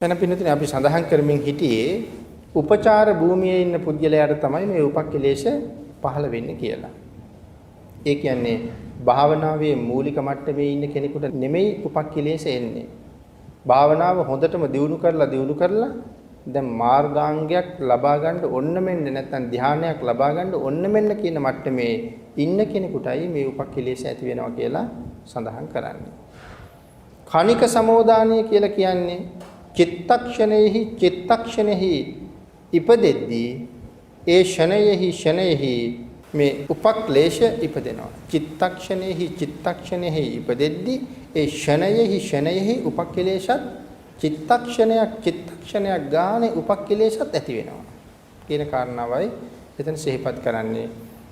එන පින්නතුනේ අපි සඳහන් කරමින් හිටියේ උපචාර භූමියේ ඉන්න පුද්ගලයාට තමයි මේ උපක්ඛලේශ පහළ වෙන්නේ කියලා. ඒ කියන්නේ භාවනාවේ මූලික මට්ටමේ ඉන්න කෙනෙකුට නෙමෙයි උපක්ඛලේශ එන්නේ. භාවනාව හොඳටම දියුණු කරලා දැන් මාර්ගාංගයක් ලබා ගන්න ඔන්න මෙන්න නැත්නම් ධානයක් ලබා ගන්න ඔන්න මෙන්න කියන මට්ටමේ ඉන්න කෙනෙකුටයි මේ උපක්ඛලේශ ඇති වෙනවා කියලා සඳහන් කරන්නේ. කණික සමෝදානය කියලා කියන්නේ චිත්තක්ෂණෙහි ඉපදෙද්දී ඒ ෂණයෙහි මේ උපක්ලේශ ඉපදෙනවා. චිත්තක්ෂණෙහි ඉපදෙද්දී ඒ ෂණයෙහි උපක්ලේශත් චිත්තක්ෂණයක් ගානේ උපක්ලේශත් ඇති වෙනවා කියන කාරණාවයි එතන සිහිපත් කරන්නේ.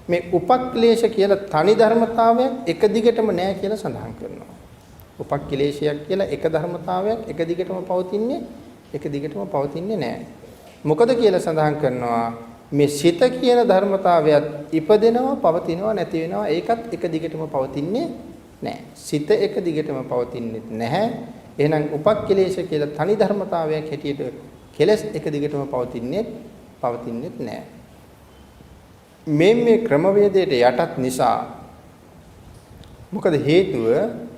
මේ උපක්ලේශ කියලා තනි ධර්මතාවයක් එක දිගටම නෑ කියලා සඳහන් කරනවා. උපක්ඛලේශයක් කියලා එක ධර්මතාවයක් එක දිගටම පවතින්නේ නැහැ. මොකද කියලා සඳහන් කරනවා මේ සිත කියන ධර්මතාවයත් ඉපදෙනවා පවතිනවා නැති වෙනවා ඒකත් එක දිගටම පවතින්නේ නැහැ. සිත එක දිගටම පවතින්නේ නැහැ. එහෙනම් උපක්ඛලේශ කියලා තනි ධර්මතාවයක් හැටියට කෙලස් එක දිගටම පවතින්නේ නැහැ. මේ ක්‍රමවේදයට යටත් නිසා මොකද හේතුව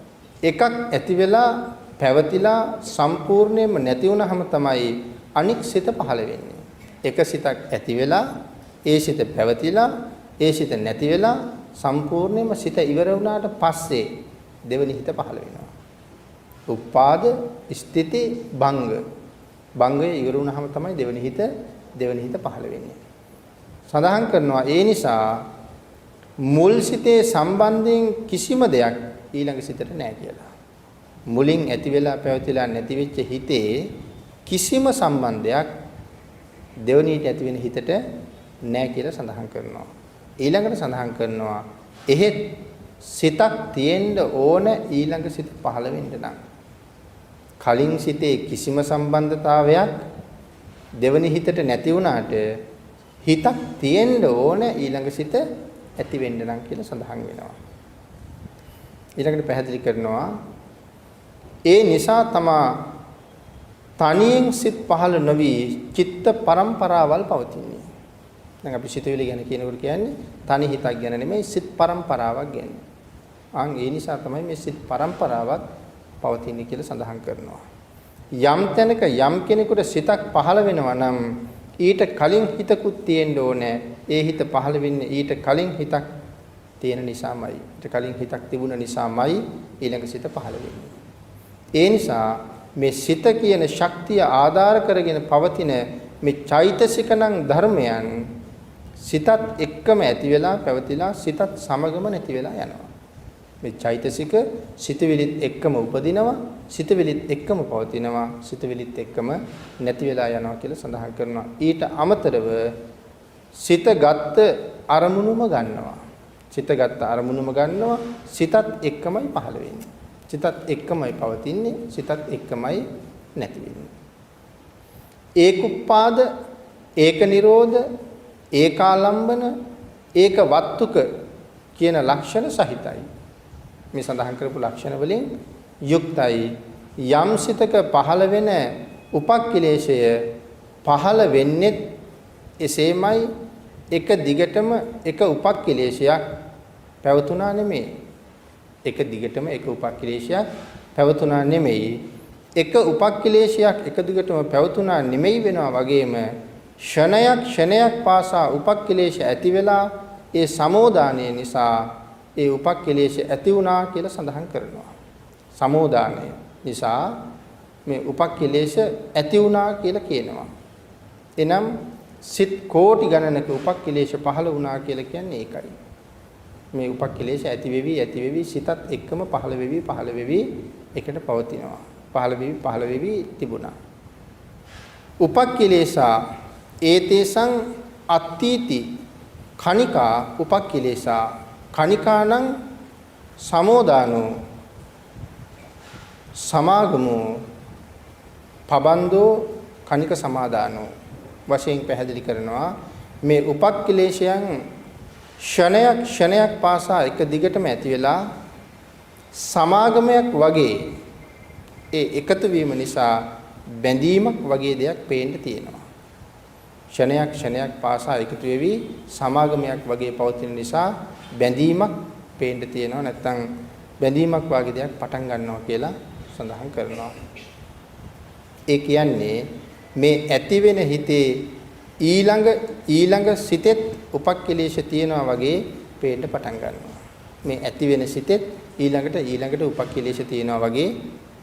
එකක් ඇති වෙලා පැවතිලා සම්පූර්ණයෙන්ම නැති වුනහම තමයි අනික් සිත පහළ වෙන්නේ. එක සිතක් ඇති වෙලා ඒ සිත පැවතිලා ඒ සිත නැති වෙලා සම්පූර්ණයෙන්ම සිත ඉවර වුණාට පස්සේ දෙවෙනි හිත පහළ වෙනවා. උපාද ස්ථಿತಿ භංගය ඉවර වුණාම තමයි දෙවෙනි හිත පහළ වෙන්නේ. සඳහන් කරනවා ඒ නිසා මුල් සිතේ සම්බන්ධයෙන් කිසිම දෙයක් ඊළඟ සිතට නැහැ කියලා. මුලින් ඇති වෙලා පැවතිලා නැති වෙච්ච හිතේ කිසිම සම්බන්ධයක් දෙවණීට ඇති වෙන හිතට නැහැ කියලා සඳහන් කරනවා. ඊළඟට සඳහන් කරනවා එහෙත් සිතක් තියෙන්න ඕන ඊළඟ සිත පහළ වෙන්න නම්. කලින් සිතේ කිසිම සම්බන්ධතාවයක් දෙවණි හිතට නැති වුණාට හිතක් තියෙන්න ඕන ඊළඟ සිත ඇති වෙන්න නම් කියලා සඳහන් වෙනවා. ඊළඟට පැහැදිලි කරනවා ඒ නිසා තමා තනියෙන් සිත් පහළ නොවි චිත්ත පරම්පරාවල් පවතින්නේ. දැන් අපි සිතුවිලි ගැන කියනකොට කියන්නේ තනි හිතක් ගැන නෙමෙයි සිත් පරම්පරාවක් ගැන. ඒ නිසා තමයි මේ සිත් පරම්පරාවක් පවතින්නේ කියලා සඳහන් කරනවා. යම් තැනක යම් කෙනෙකුට සිතක් පහළ වෙනවා නම් ඊට කලින් හිතකුත් තියෙන්න ඕනේ. ඒ හිත පහළ වෙන්නේ ඊට කලින් හිතක් තියෙන නිසාමයි. ඊට කලින් හිතක් තිබුණ නිසාමයි ඊළඟ සිත පහළ වෙන්නේ. ඒ නිසා මේ සිත කියන ශක්තිය ආධාර කරගෙන පවතින මේ චෛතසිකණං ධර්මයන් සිතත් එක්කම ඇති වෙලා පැවතිලා සිතත් සමගම නැති වෙලා යනවා. මේ චෛතසික සිතවිලිත් එක්කම උපදිනවා, සිතවිලිත් එක්කම පවතිනවා, සිතවිලිත් එක්කම නැති වෙලා යනවා කියලා සඳහන් කරනවා. ඊට අමතරව සිත ගත්ත අරමුණුම ගන්නවා. සිතත් එක්කමයි පහළ වෙන්නේ. සිතත් එක්කමයි පවතින්නේ. සිතත් එක්කමයි නැති වෙන්නේ. ඒකුප්පාද, ඒක නිරෝධ, ඒකාලම්බන, ඒක වත්තුක කියන ලක්ෂණ සහිතයි. මේ සඳහන් කරපු ලක්ෂණ වලින් යුක්තයි. යම් සිතක පහළ වෙන උපක්ඛලේශය පහළ වෙන්නේ එසේමයි එක දිගටම එක උපක්ඛලේශයක් පැවතුණා නෙමෙයි. එක දිගටම එක උපක්ඛලේශයක් පැවතුණා නෙමෙයි. එක උපක්ඛලේශයක් එක දිගටම පැවතුණා නෙමෙයි වෙනවා වගේම ෂණයක් පාසා උපක්ඛලේශ ඇති වෙලා ඒ සමෝදානය නිසා ඒ උපක්ඛලේශ ඇති වුණා කියලා සඳහන් කරනවා. සමෝදානය නිසා මේ උපක්ඛලේශ ඇති වුණා කියලා කියනවා. එනම් සිත් කෝටි ගණනක උපක්ඛලේශ පහළ වුණා කියලා කියන්නේ ඒකයි. මේ උපක්ඛලේශ ඇති වෙවි සිතත් එක්කම පහළ වෙවි එකට පවතිනවා. පහළ වෙවි තිබුණා. උපක්ඛලේශා ඒතේසං අත්ථීති කණිකා උපක්ඛලේශා කණිකානං සමෝදානෝ සමාගමෝ පබන්දෝ කණික සමාදානෝ වශයෙන් පැහැදිලි කරනවා. මේ උපක්ඛලේශයන් ක්ෂණයක් පාසා එක දිගටම ඇති වෙලා සමාගමයක් වගේ ඒ එකතු වීම නිසා බැඳීමක් වගේ දෙයක් පේන්න තියෙනවා. ක්ෂණයක් පාසා එකතු වෙවි සමාගමයක් වගේ පවතින නිසා බැඳීමක් පේන්න තියෙනවා. නැත්තම් බැඳීමක් වගේ දෙයක් පටන් ගන්නවා කියලා සඳහන් කරනවා. ඒ කියන්නේ මේ ඇති වෙන හිතේ ඊළඟ සිතෙත් උපක්ඛලේශ තියෙනවා වගේ පේන්න පටන් ගන්නවා. මේ ඇති වෙන සිතෙත් ඊළඟට උපක්ඛලේශ තියෙනවා වගේ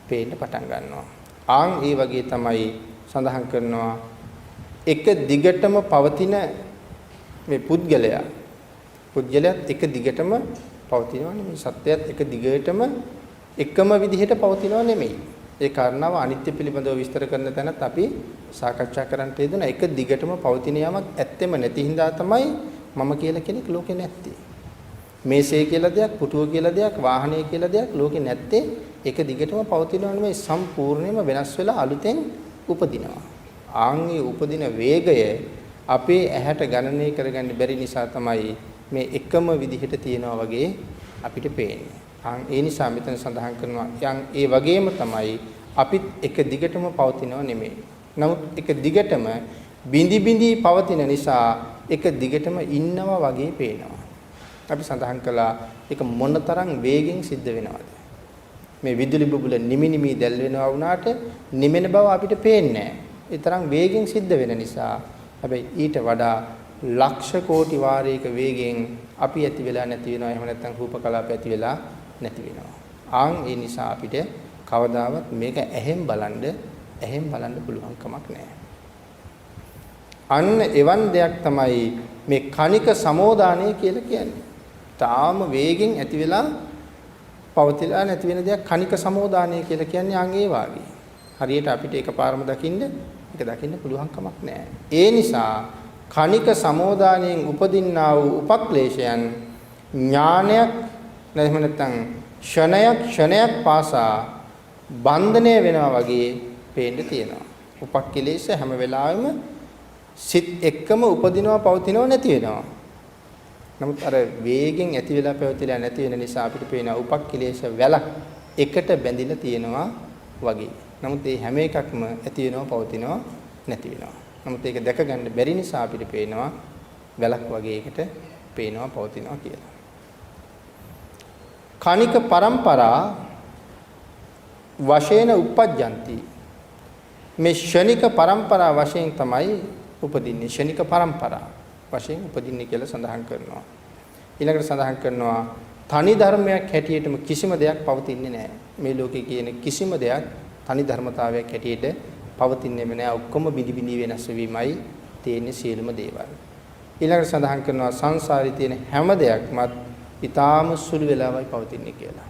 පේන්න පටන් ගන්නවා. ආන් ඒ වගේ තමයි සඳහන් කරනවා එක දිගටම පවතින මේ පුද්ගලයාත් එක දිගටම පවතිනවා නෙමෙයි. සත්‍යයත් එක දිගටම එකම විදිහට පවතිනවා නෙමෙයි. ඒ කාරණාව අනිත්‍ය පිළිබඳව විස්තර කරන තැනත් අපි සාකච්ඡා කරන්න තියෙන එක දිගටම පවතින යමක් ඇත්තෙම නැති හින්දා තමයි මම කියලා කෙනෙක් ලෝකේ නැත්තේ. මේසේ කියලා දෙයක්, පුටුව කියලා දෙයක්, වාහනය කියලා දෙයක් ලෝකේ නැත්තේ එක දිගටම පවතිනවා නෙමෙයි, සම්පූර්ණයෙන්ම වෙනස් වෙලා අලුතෙන් උපදිනවා. ආන්ගේ උපදින වේගය අපේ ඇහැට ගණනය කරගන්න බැරි නිසා තමයි මේ එකම විදිහට තියනවා වගේ අපිට පේන්නේ. ඒ නිසා මෙතන සඳහන් කරනවා ඒ වගේම තමයි අපිත් එක දිගටම පවතිනව නෙමෙයි. නමුත් එක දිගටම බිඳි පවතින නිසා එක දිගටම ඉන්නවා වගේ පේනවා. අපි සඳහන් කළා ඒක මොනතරම් වේගෙන් සිද්ධ වෙනවද? මේ විදුලි බුබුල නිමි දැල් වෙනවා වුණාට නිමෙන බව අපිට පේන්නේ නැහැ. ඒ තරම් වේගෙන් සිද්ධ වෙන නිසා. හැබැයි ඊට වඩා ලක්ෂ කෝටි වාරයක වේගෙන් අපි ඇති වෙලා නැති වෙනවා. එහෙම නැත්නම් රූප කලාප ඇති වෙලා නැති වෙනවා. ඒ නිසා අපිට කවදාවත් මේක ඇහෙන් බලන්න පුළුවන් කමක් නැහැ. අන්න එවන් දෙයක් තමයි මේ කණික සමෝදානය කියලා කියන්නේ. තාම වේගෙන් ඇති වෙලා පවතිලා නැති වෙන දෙයක් කණික සමෝදානය කියලා කියන්නේ ඒ වාගේ. හරියට අපිට එකපාරම දකින්න පුළුවන් කමක් නැහැ. ඒ නිසා කණික සමෝදානයෙන් උපදින්නා වූ උපක්ලේශයන් ඥානයක් නැත්නම් ක්ෂණයක් පාසා බන්ධනය වෙනවා වගේ පේන්න තියෙනවා. උපක්ලේශ හැම වෙලාවෙම සිත් එක්කම උපදිනවා පවතිනවා නැති වෙනවා. නමුත් අර වේගෙන් ඇති වෙලා පැවතිලා නැති වෙන නිසා අපිට පේන උපක්ලේශ වැලක් එකට බැඳිලා තියෙනවා වගේ. නමුත් මේ හැම එකක්ම ඇති වෙනවා පවතිනවා නැති වෙනවා. නමුත් ඒක දැක ගන්න බැරි නිසා අපිට පේනවා වැලක් වගේ එකට පේනවා පවතිනවා කියලා. කණික પરම්පරා වශයෙන් උපජ්ජಂತಿ. මේ ශනික પરම්පරා වශයෙන් තමයි උපදින්නේ. ශනික પરම්පරා වශයෙන් උපදින්නේ කියලා සඳහන් කරනවා. ඊළඟට සඳහන් කරනවා තනි ධර්මයක් හැටියටම කිසිම දෙයක් පවතින්නේ නැහැ. මේ ලෝකේ කියන කිසිම දෙයක් තනි ධර්මතාවයක් හැටියට පවතින්නේම නැහැ. ඔක්කොම බිඳි වෙනස් වීමයි තියෙන්නේ සියලුම දේවල්. ඊළඟට සඳහන් කරනවා සංසාරේ තියෙන හැම දෙයක්මත් ඊටාම සුළු වෙලාවයි පවතින්නේ කියලා.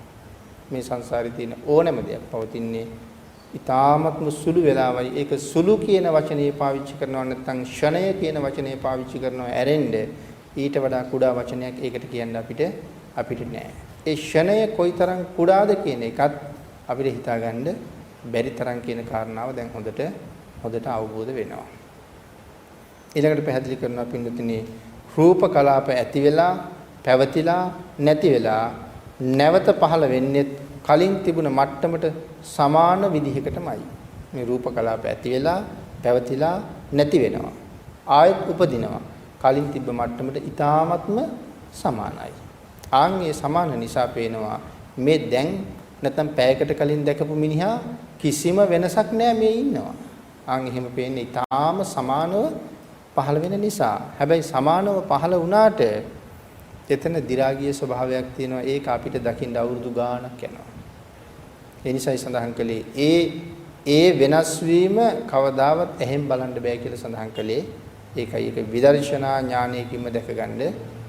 මේ සංසාරේ තියෙන ඕනෑම දෙයක් පවතින්නේ ඊටාමත්ම සුළු වෙලාවයි. ඒක සුළු කියන වචනේ පාවිච්චි කරනවා නැත්නම් ෂණය කියන වචනේ පාවිච්චි කරනවා ඇරෙන්න ඊට වඩා කුඩා වචනයක් ඒකට කියන්න අපිට නෑ. ඒ ෂණය කොයිතරම් කුඩාද කියන එකත් අපිට හිතාගන්න බැරි තරම් කියන කාරණාව දැන් හොඳට අවබෝධ වෙනවා. ඊළඟට පැහැදිලි කරනවා පින්දුතිනේ රූප කලාප ඇති වෙලා පැවතිලා නැති වෙලා නැවත පහළ වෙන්නේ කලින් තිබුණ මට්ටමට සමාන විදිහකටමයි. මේ රූප කලාප ඇති වෙලා පැවතිලා නැති වෙනවා. ආයෙත් උපදිනවා. කලින් තිබ්බ මට්ටමට ඊටාත්ම සමානයි. ආන්ගේ සමාන නිසා පේනවා මේ දැන් නැත්නම් පැයකට කලින් දැකපු මිනිහා කිසිම වෙනසක් නැහැ මේ ඉන්නවා. එහෙම පේන්නේ ඊටාම සමානව පහළ වෙන නිසා. හැබැයි සමානව පහළ වුණාට එතන දි รา ගිය ස්වභාවයක් තියෙනවා. ඒක අපිට දකින්න අවුරුදු ගාණක් යනවා. ඒ නිසායි සඳහන් කළේ ඒ වෙනස් වීම කවදාවත් එහෙන් බලන්න බෑ කියලා සඳහන් කළේ. ඒකයි ඒක විදර්ශනා ඥානයකින්ම දැක ගන්න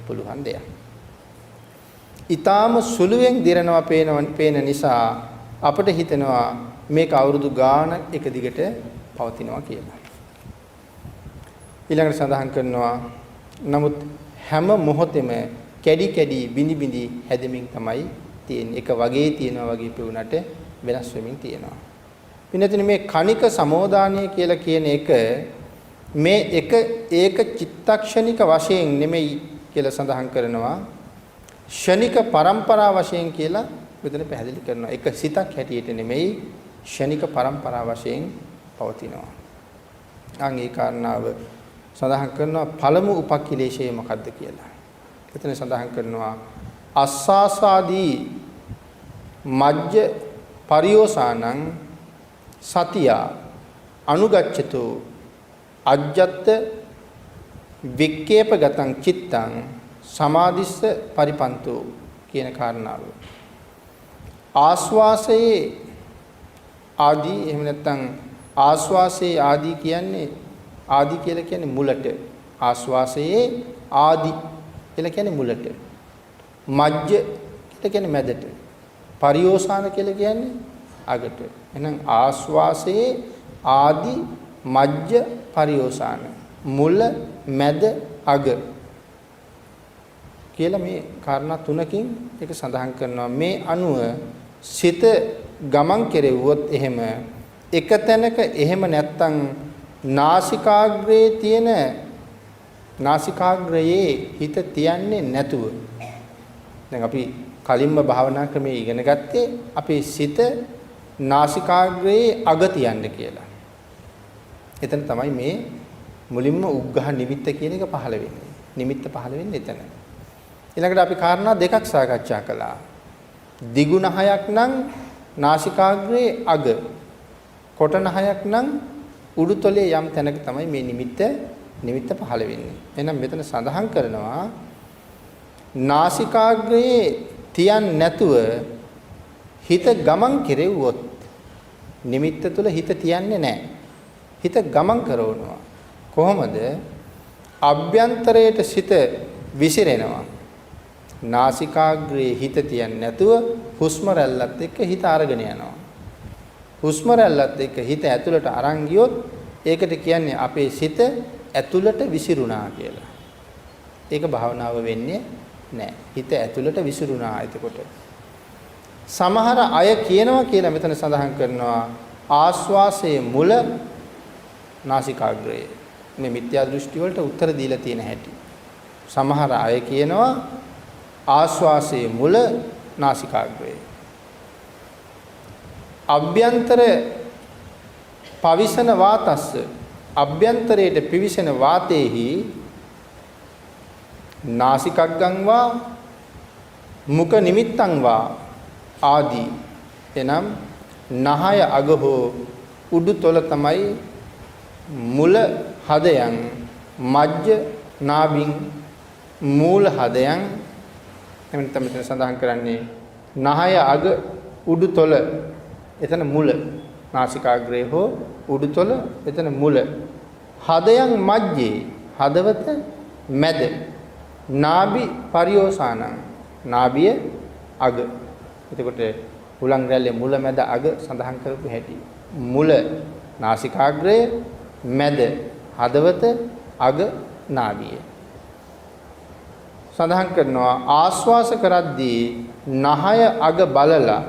පුළුවන් දෙයක්. ඊටාම සුළුවෙන් දිරනවා පේන නිසා අපිට හිතෙනවා මේක අවුරුදු ගාණක් එක දිගට පවතිනවා කියලා. ඊළඟට සඳහන් කරනවා නමුත් හැම මොහොතෙම කැඩි බිඳි හැදෙමින් තමයි තියෙන්නේ. එක වගේ තියෙනවා වගේ පෙවුනට වෙනස් වෙමින් තියෙනවා. පින්නතින මේ කණික සමෝදානය කියලා කියන එක මේ ඒක චිත්තක්ෂණික වශයෙන් නෙමෙයි කියලා සඳහන් කරනවා. ෂණික પરම්පරා වශයෙන් කියලා මෙතන පැහැදිලි කරනවා. එක සිතක් හැටියට නෙමෙයි ෂණික પરම්පරා වශයෙන් පවතිනවා. අන් ඒ කාරණාව සඳහන් කරනවා පළමු උපක්ඛිලේශය මොකක්ද කියලා. එතන සඳහන් කරනවා අස්සාසාදී මජ්ජ පරියෝසානං සතිය අනුගච්ඡතු අජ්ජත් වික්කේපගතං චිත්තං සමාධිස්ස පරිපන්තෝ කියන කාරණාව. ආස්වාසයේ ආදී එහෙම නැත්නම් ආස්වාසයේ ආදී කියන්නේ ආදී කියලා කියන්නේ මුලට. ආස්වාසයේ ආදී කියලා කියන්නේ මුලට. මජ්ජ කියලා කියන්නේ මැදට. පරියෝසాన කියලා කියන්නේ අගට. එහෙනම් ආස්වාසයේ ආදි මජ්ජ පරියෝසాన මුල මැද අග කියලා මේ කාරණා තුනකින් ඒක සඳහන් කරනවා. මේ අනුව සිත ගමන් කෙරෙව්වොත් එහෙම එක තැනක එහෙම නැත්තම් නාසිකාග්‍රයේ තියෙන නාසිකාග්‍රයේ හිත තියන්නේ නැතුව දැන් අපි කලින්ම භාවනා ක්‍රමයේ ඉගෙන ගත්තේ අපේ සිත නාසිකාග්‍රයේ අග තියන්න කියලා. එතන තමයි මේ මුලින්ම උග්ඝහ නිමිත්ත කියන එක පහළ වෙන්නේ. නිමිත්ත පහළ වෙන්නේ එතන. ඊළඟට අපි කාරණා දෙකක් සාකච්ඡා කළා. දිගුණ හයක් නම් නාසිකාග්‍රයේ අග. කොටන හයක් නම් උඩුතලයේ යම් තැනක තමයි මේ නිමිත්ත පහළ වෙන්නේ. එහෙනම් මෙතන සඳහන් කරනවා නාසිකාග්‍රයේ තියන්නේ නැතුව හිත ගමන් කෙරෙව්වොත් නිමිත්ත තුල හිත තියන්නේ නැහැ. හිත ගමන් කරවනවා. කොහොමද? අභ්‍යන්තරයට සිත විසිරෙනවා. නාසිකාග්‍රයේ හිත තියන්නේ නැතුව හුස්ම රැල්ලත් එක්ක හිත අරගෙන යනවා. හුස්ම රැල්ලත් එක්ක හිත ඇතුළට අරන් ගියොත් ඒකට කියන්නේ අපේ සිත ඇතුළට විසිරුණා කියලා. ඒක භාවනාව වෙන්නේ නැහැ. හිත ඇතුළට විසිරුණා. එතකොට සමහර අය කියනවා කියලා මෙතන සඳහන් කරනවා ආස්වාසයේ මුල නාසිකාග්‍රය. මේ මිත්‍යා දෘෂ්ටි වලට උත්තර දීලා තියෙන හැටි. සමහර අය කියනවා ආස්වාසයේ මුල නාසිකාග්‍රය. අභ්‍යන්තර පවිසන වාතස්ස අභ්‍යන්තරයට පිවිසෙන වාතේහි නාසිකග්ගං වා මුඛ නිමිත්තං වා ආදී එනම් නහය අග හෝ උඩුතොල තමයි මුල හදයන් මජ්ජ නාභින් මූල හදයන් එමෙන්න තමයි සඳහන් කරන්නේ නහය අග උඩුතොල එතන මුල නාසිකාග්‍රය හෝ උඩුතොල එතන මුල හදයන් මජ්ජේ හදවත මැද නාභි පරියෝසානං නාභිය අග. එතකොට හුලං රැල්ලේ මුල මැද අග සඳහන් කරපු හැටි. මුල නාසිකාග්‍රය මැද හදවත අග නාභිය. සඳහන් කරනවා ආස්වාස කරද්දී නහය අග බලලා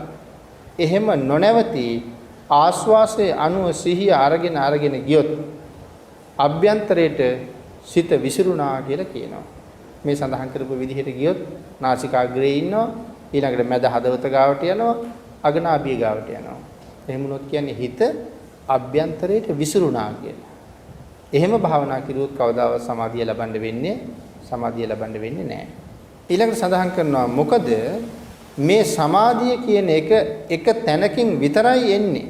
එහෙම නොනැවති ආස්වාසයේ අනුව සිහිය අරගෙන ගියොත් අභ්‍යන්තරයට සිත විසිරුණා කියලා කියනවා. මේ සඳහන් කරපු විදිහට ගියොත් නාසිකාග්‍රේ ඉන්නවා ඊළඟට මැද හදවත ගාවට යනවා අගනාභිය ගාවට යනවා. එහෙම වුණොත් කියන්නේ හිත අභ්‍යන්තරයට විසිරුණා කියලා. එහෙම භාවනා කිරුවොත් කවදාවත් සමාධිය ලබන්න වෙන්නේ නැහැ. ඊළඟට සඳහන් කරනවා මොකද මේ සමාධිය කියන එක තැනකින් විතරයි එන්නේ.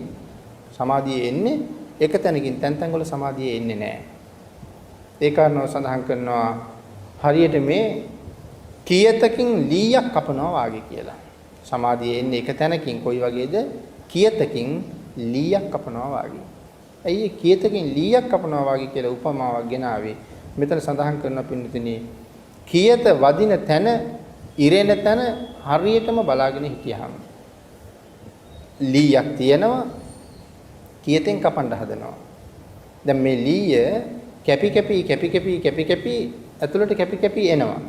සමාධිය එන්නේ එක තැනකින් තැන් වල සමාධිය එන්නේ නැහැ. ඒ කාරණාව සඳහන් කරනවා හරියට මේ කියතකින් ලීයක් කපනවා වාගේ කියලා. සමාධිය එන්නේ එක තැනකින් කොයි වගේද? කියතකින් ලීයක් කපනවා වාගේ. ඇයි කියතකින් ලීයක් කපනවා වාගේ කියලා උපමාවක් ගෙනාවේ? මෙතන සඳහන් කරන පින්නතිනේ කියත වදින තැන ඉරෙන තැන හරියටම බලාගෙන හිටියාම ලීයක් තියෙනවා කියතෙන් කපන්න හදනවා. දැන් මේ ලීය කැපි ඇතුළට කැපි එනවා.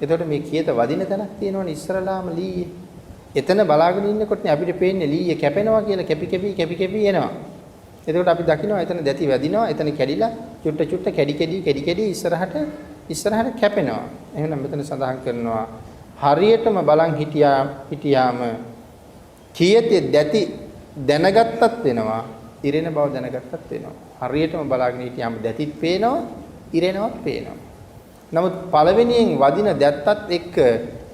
එතකොට මේ කියත වදින තැනක් තියෙනවනේ ඉස්සරලාම ලීය. එතන බලාගෙන ඉන්නකොට අපිට පේන්නේ ලීය කැපෙනවා කියලා කැපි එනවා. එතකොට අපි දකිනවා එතන දැති වැදිනවා එතන කැඩිලා චුට්ට කැඩි ඉස්සරහට කැපෙනවා. එහෙනම් මෙතන සඳහන් කරනවා හරියටම බලන් හිටියාම කියතේ දැති දැනගත්තත් වෙනවා ඉරෙන බව දැනගත්තත් වෙනවා. හරියටම බලාගෙන හිටියාම දැතිත් පේනවා, ඉරෙනවත් පේනවා. නමුත් පළවෙනියෙන් වදින දැත්තත් එක්ක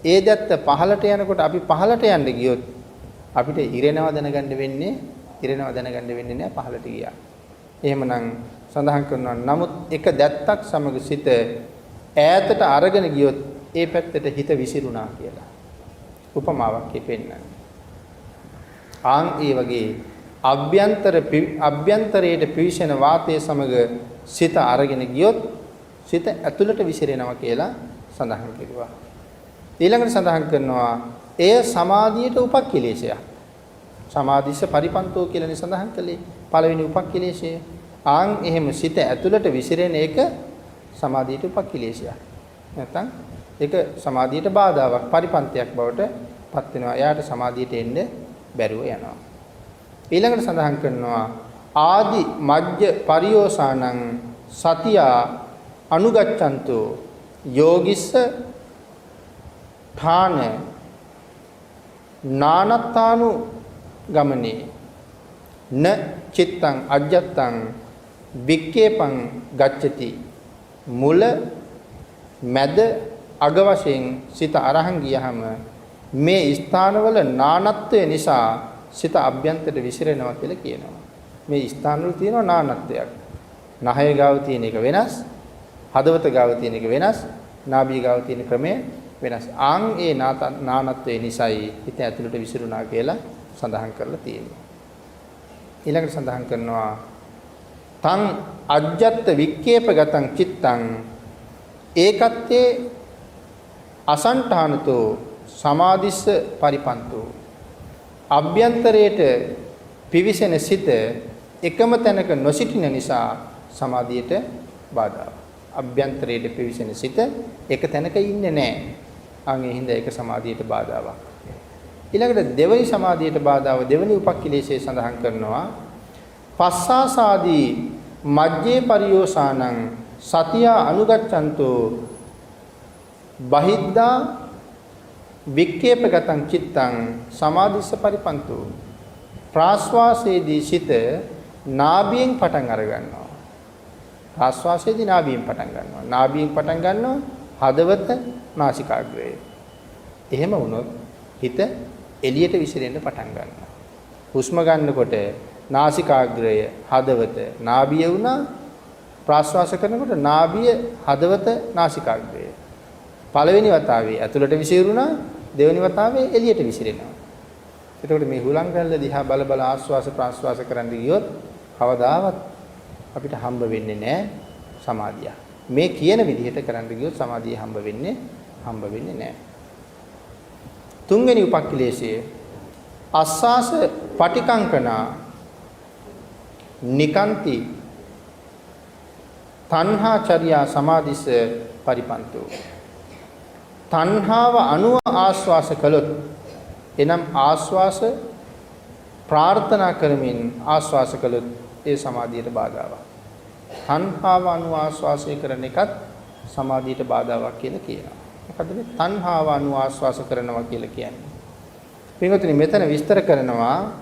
ඒ දැත්ත පහළට යනකොට අපි පහළට යන්න ගියොත් අපිට ඉරෙනව දැනගන්න වෙන්නේ නැහැ පහළට ගියා. එහෙමනම් සඳහන් කරනවා නමුත් එක දැත්තක් සමග සිත ඈතට අරගෙන ගියොත් ඒ පැත්තට හිත විසිරුණා කියලා. උපමාවක් පෙන්නන්නේ. ආන් ඒ වගේ අභ්‍යන්තරයට පිවිසෙන වාතයේ සමග සිත අරගෙන ගියොත් සිත ඇතුළට විසිරෙනවා කියලා සඳහන් කෙරුවා. ඊළඟට සඳහන් කරනවා එය සමාධියට උපක්ඛිලේශයක්. සමාධිස්ස පරිපන්තෝ කියලානේ සඳහන් කළේ. පළවෙනි උපක්ඛිලේශය. ආන් එහෙම සිත ඇතුළට විසිරෙන එක සමාධියට උපක්ඛිලේශයක්. නැත්නම් ඒක සමාධියට බාධාවක් පරිපන්තයක් බවට පත් වෙනවා. එයාට සමාධියට එන්න බැරුව යනවා. ඊළඟට සඳහන් කරනවා ආදි මජ්ජ පරියෝසානං සතියා අනුගච්ඡන්තෝ යෝගිස්ස ඨාන නානත්තානු ගමනේ න චිත්තං අජ්ජත්තං වික්කේපං ගච්ඡති මුල මැද අග වශයෙන් සිත අරහන් ගියහම මේ ස්ථානවල නානත්වය නිසා සිත අභ්‍යන්තරට විසිරෙනවා කියලා කියනවා. මේ ස්ථානවල තියෙනවා නානත්වයක්. නහය ගාව තියෙන එක වෙනස්, හදවත ගාව තියෙන එක වෙනස්, නාභිය ගාව තියෙන ක්‍රමය වෙනස්. ආන් ඒ නානත්වය නිසායි හිත ඇතුළට විසිරුණා කියලා සඳහන් කරලා තියෙනවා. ඊළඟට සඳහන් කරනවා තං අජ්ජත් වික්කේපගතං චිත්තං ඒකත්තේ අසංඨානතෝ සමාධිස්ස පරිපන්තෝ අභ්‍යන්තරයට පිවිසෙන සිත එකම තැනක නොසිටින නිසා සමාධියට බාධාවක්. අභ්‍යන්තරයට පිවිසෙන සිත එක තැනක ඉන්නේ නැහැ. අනේ හින්දා ඒක සමාධියට බාධාවක්. ඊළඟට දෙවෙනි සමාධියට බාධාව දෙවෙනි උපක්ඛිලේශයේ සඳහන් කරනවා පස්සාසාදී මජ්ජේ පරියෝසානං සතියා අනුගච්ඡන්තෝ බහිද්දා වික්කේපගතං චිත්තං සමාධිස්ස පරිපන්තෝ ප්‍රාශ්වාසයේදී සිත නාභියෙන් පටන් අර ගන්නවා. ප්‍රාශ්වාසයේදී නාභියෙන් පටන් ගන්නවා. නාභියෙන් පටන් ගන්නවා හදවත නාසිකාග්‍රය. එහෙම වුණොත් හිත එළියට විසිරෙන්න පටන් ගන්නවා. හුස්ම ගන්නකොට නාසිකාග්‍රය හදවත නාභිය වුණා. ප්‍රාශ්වාස කරනකොට නාභිය හදවත නාසිකාග්‍රය. පළවෙනි වතාවේ ඇතුළට විසිරුණා, දෙවෙනි වතාවේ එළියට විසිරෙනවා. එතකොට මේ හුලං රැල්ල දිහා බල බල ආශ්වාස ප්‍රාශ්වාස කරන්න ගියොත් කවදාවත් අපිට හම්බ වෙන්නේ නැහැ සමාධිය. මේ කියන විදිහට කරන්න ගියොත් සමාධිය හම්බ වෙන්නේ නැහැ. තුන්වෙනි උපක්ඛිලේශය අස්සාස පටිකංකනා නිකාන්ති තණ්හා චර්යා සමාධිස පරිපන්තෝ තණ්හාව අනුව ආස්වාස කළොත් එනම් ආස්වාස ප්‍රාර්ථනා කරමින් ආස්වාස කළොත් ඒ සමාධියට බාධාවක්. තණ්හාව අනුව ආස්වාසය කරන එකත් සමාධියට බාධාවක් කියලා කියනවා. මොකද මේ තණ්හාව අනුව ආස්වාස කරනවා කියලා කියන්නේ. පින්වතුනි මෙතන විස්තර කරනවා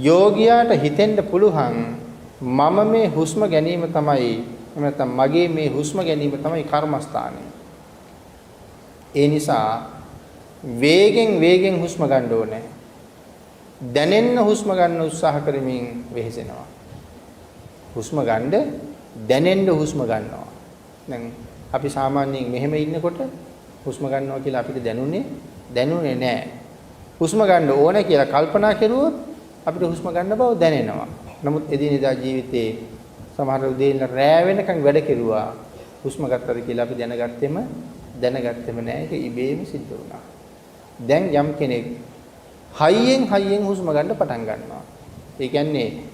යෝගියාට හිතෙන්න පුළුවන් මම මේ හුස්ම ගැනීම තමයි නැත්නම් මගේ මේ හුස්ම ගැනීම තමයි කර්මස්ථානය. ඒ නිසා වේගෙන් හුස්ම ගන්න ඕනේ. දැනෙන්න හුස්ම ගන්න උත්සාහ කරමින් වෙහෙසෙනවා. හුස්ම ගන්න දැනෙන්න හුස්ම ගන්නවා. දැන් අපි සාමාන්‍යයෙන් මෙහෙම ඉන්නකොට හුස්ම ගන්නවා කියලා අපිට දැනුනේ නැහැ. හුස්ම ගන්න ඕනේ කියලා කල්පනා කරුවොත් අපිට හුස්ම ගන්න බව දැනෙනවා. නමුත් එදිනෙදා ජීවිතේ සමහර උදේ ඉඳලා රෑ වෙනකන් වැඩ කෙරුවා. හුස්ම ගත්තද කියලා අපි දැනගත්තෙම නැහැ. ඒක ඉබේම සිද්ධ වුණා. දැන් යම් කෙනෙක් හයියෙන් හුස්ම ගන්න පටන් ගන්නවා. ඒ කියන්නේ